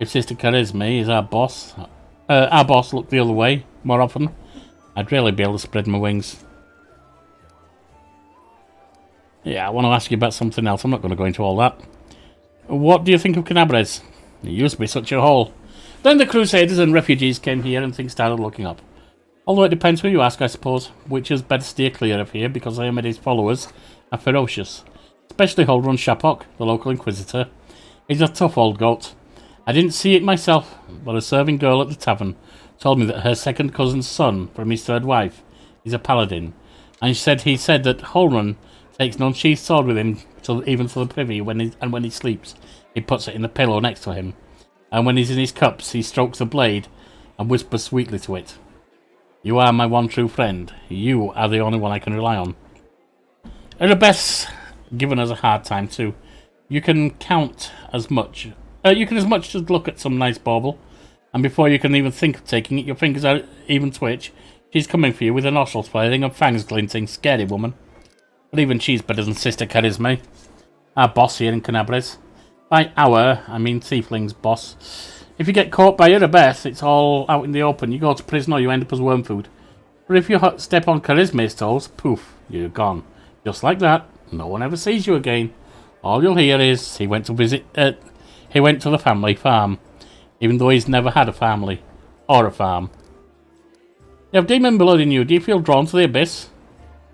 If Sister Charisma is our boss looked the other way more often, I'd really be able to spread my wings. Yeah, I want to ask you about something else. I'm not going to go into all that. What do you think of Canabres? It used to be such a hole. Then the Crusaders and refugees came here and things started looking up. Although it depends who you ask, I suppose. Witchers better steer clear of here because Iomedes' followers are ferocious. Especially Holdrun Shapok, the local inquisitor. He's a tough old goat. I didn't see it myself, but a serving girl at the tavern told me that her second cousin's son from his third wife is a paladin. And he said that Holdrun takes an unsheathed sword with him even to the privy when he sleeps. He puts it in the pillow next to him. And when he's in his cups, he strokes the blade and whispers sweetly to it. You are my one true friend. You are the only one I can rely on. Erebeth's given us a hard time too. You can count as much. You can as much as look at some nice bauble, and before you can even think of taking it, your fingers are even twitch. She's coming for you with her nostrils flaring and fangs glinting. Scary woman. But even she's better than Sister Charisma, our boss here in Canabres. By our, I mean Seaflings boss. If you get caught by Erebeth, it's all out in the open. You go to prison or you end up as worm food. But if you step on Charisma's toes, poof, you're gone. Just like that. No one ever sees you again. All you'll hear is, he went to the family farm. Even though he's never had a family. Or a farm. You have demon blood in you. Do you feel drawn to the abyss?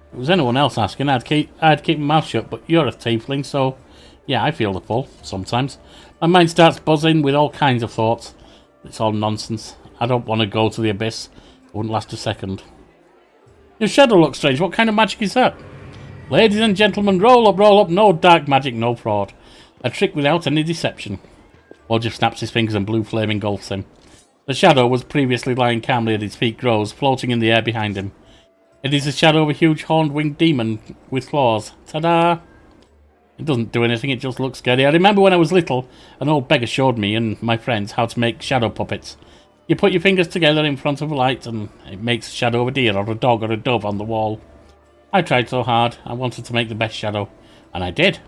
If it was anyone else asking, I'd keep my mouth shut, but you're a tiefling, so... Yeah, I feel the pull, sometimes. My mind starts buzzing with all kinds of thoughts. It's all nonsense. I don't want to go to the abyss. It wouldn't last a second. Your shadow looks strange. What kind of magic is that? Ladies and gentlemen, roll up. No dark magic, no fraud. A trick without any deception. Waldriff snaps his fingers and blue flame engulfs him. The shadow was previously lying calmly at his feet grows, floating in the air behind him. It is the shadow of a huge horned winged demon with claws. Ta-da! It doesn't do anything, it just looks scary. I remember when I was little, an old beggar showed me and my friends how to make shadow puppets. You put your fingers together in front of a light and it makes a shadow of a deer or a dog or a dove on the wall. I tried so hard, I wanted to make the best shadow. And I did.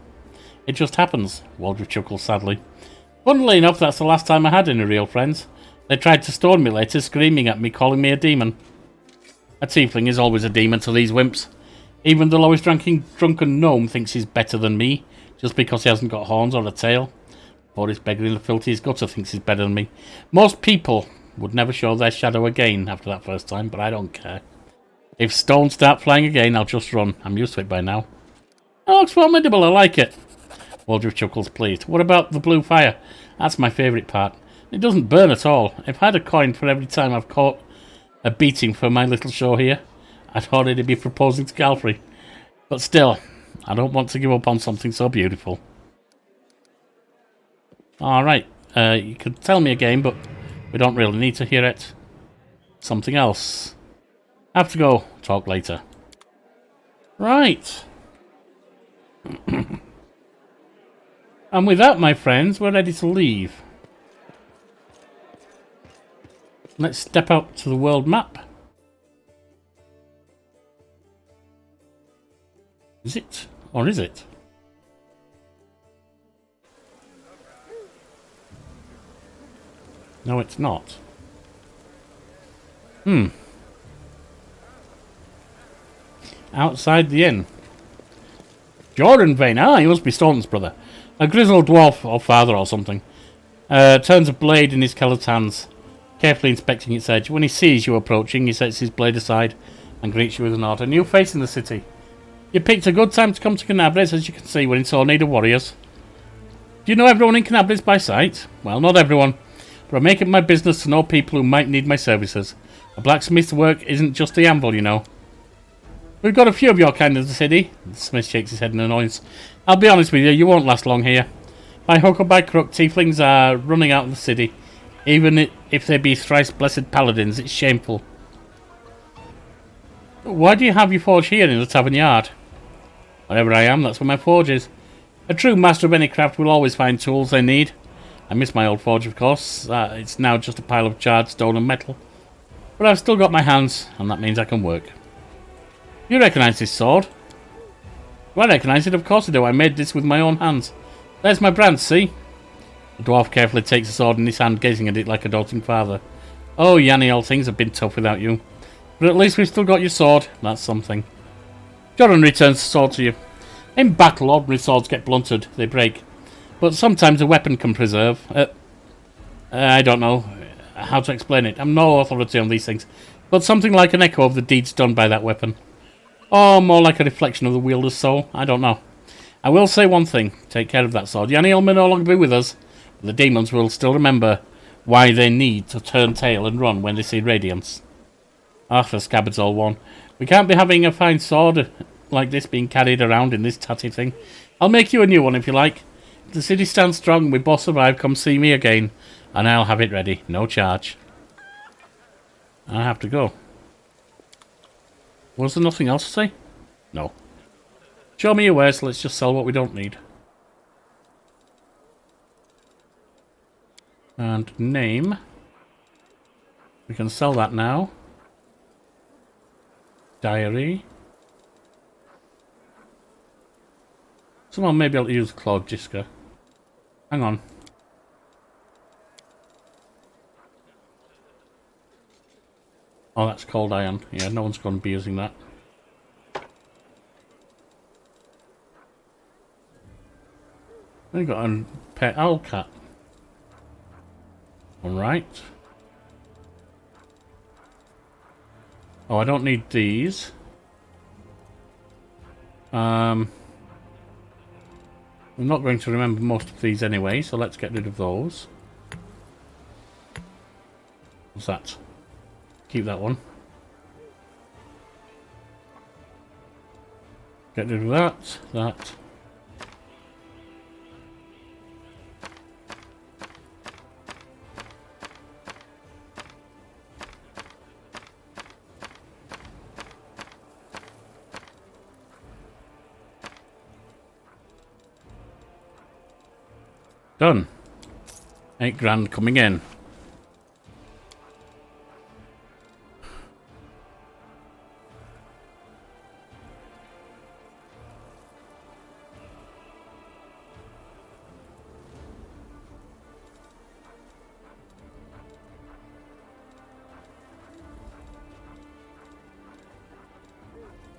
It just happens, Waldriff chuckles sadly. Funnily enough, that's the last time I had any real friends. They tried to stone me later, screaming at me, calling me a demon. A tiefling is always a demon to these wimps. Even the lowest drunken gnome thinks he's better than me, just because he hasn't got horns or a tail. Poorest this beggar in the filthiest gutter thinks he's better than me. Most people would never show their shadow again after that first time, but I don't care. If stones start flying again, I'll just run. I'm used to it by now. It looks formidable, I like it. Waldriff chuckles pleased. What about the blue fire? That's my favourite part. It doesn't burn at all. If I had a coin for every time I've caught a beating for my little show here, I'd already be proposing to Galfrey. But still, I don't want to give up on something so beautiful. Alright, you could tell me a game, but we don't really need to hear it. Something else. Have to go. Talk later. Right. And with that, my friends, we're ready to leave. Let's step out to the world map. Is it? Or is it? No, it's not. Outside the inn. Jordan Vane. Ah, he must be Staunton's brother. A grizzled dwarf or father or something. Turns a blade in his coloured hands, carefully inspecting its edge. When he sees you approaching, he sets his blade aside and greets you with a nod. A new face in the city. You picked a good time to come to Canabres, as you can see, when it's all need of warriors. Do you know everyone in Canabres by sight? Well, not everyone, but I make it my business to know people who might need my services. A blacksmith's work isn't just the anvil, you know. We've got a few of your kind in the city. The smith shakes his head in annoyance. I'll be honest with you, you won't last long here. By hook or by crook, Thieflings are running out of the city. Even if they be thrice-blessed paladins, it's shameful. Why do you have your forge here in the tavern yard? Wherever I am, that's where my forge is. A true master of any craft will always find tools they need. I miss my old forge, of course. It's now just a pile of charred stone and metal. But I've still got my hands, and that means I can work. You recognise this sword? Do I recognise it? Of course I do. I made this with my own hands. There's my brand, see? The dwarf carefully takes the sword in his hand, gazing at it like a doting father. Oh, Yanni, all things have been tough without you. But at least we've still got your sword. That's something. Joran returns the sword to you. In battle, ordinary swords get blunted. They break. But sometimes a weapon can preserve. I don't know how to explain it. I'm no authority on these things. But something like an echo of the deeds done by that weapon. Or more like a reflection of the wielder's soul. I don't know. I will say one thing. Take care of that sword. Yanni may no longer be with us. But the demons will still remember why they need to turn tail and run when they see radiance. Ah, the scabbard's all one. We can't be having a fine sword like this being carried around in this tatty thing. I'll make you a new one if you like. If the city stands strong, we both survive, come see me again. And I'll have it ready. No charge. I have to go. Was there nothing else to say? No. Show me your wares, let's just sell what we don't need. And name. We can sell that now. Diary. Someone may be able to use Claude Jiska. Hang on. Oh, that's cold iron. Yeah, no one's going to be using that. We got a pet owl cat. Alright. Oh, I don't need these. I'm not going to remember most of these anyway, so let's get rid of those. What's that? Keep that one. Get rid of that, that. Done. 8 grand coming in.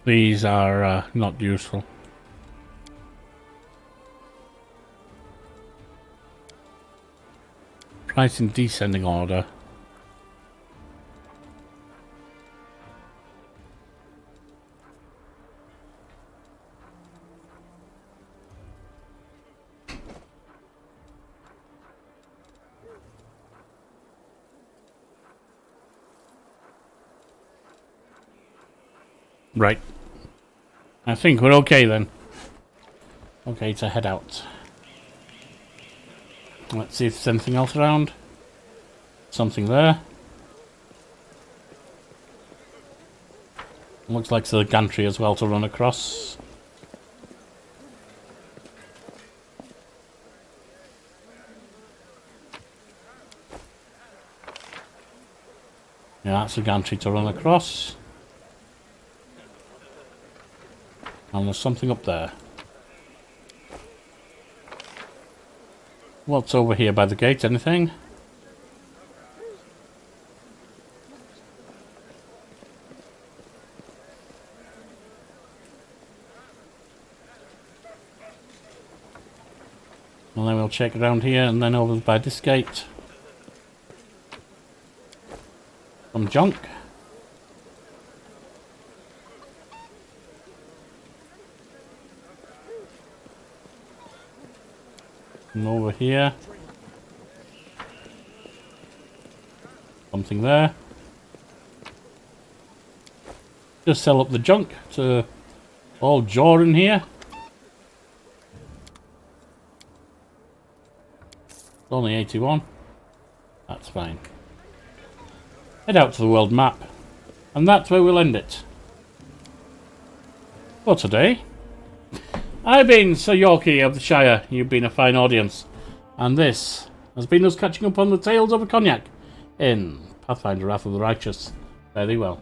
These are not useful. Price in descending order. Right. I think we're okay then. Okay to head out. Let's see if there's anything else around. Something there. Looks like there's a gantry as well to run across. Yeah, that's a gantry to run across. And there's something up there. What's over here by the gate? Anything? And then we'll check around here and then over by this gate. Some junk. And over here. Something there. Just sell up the junk to old Jaw in here. It's only 81. That's fine. Head out to the world map. And that's where we'll end it. For today. I've been Sir Yorkie of the Shire. You've been a fine audience. And this has been us catching up on the tales of a cognac in Pathfinder Wrath of the Righteous. Very well.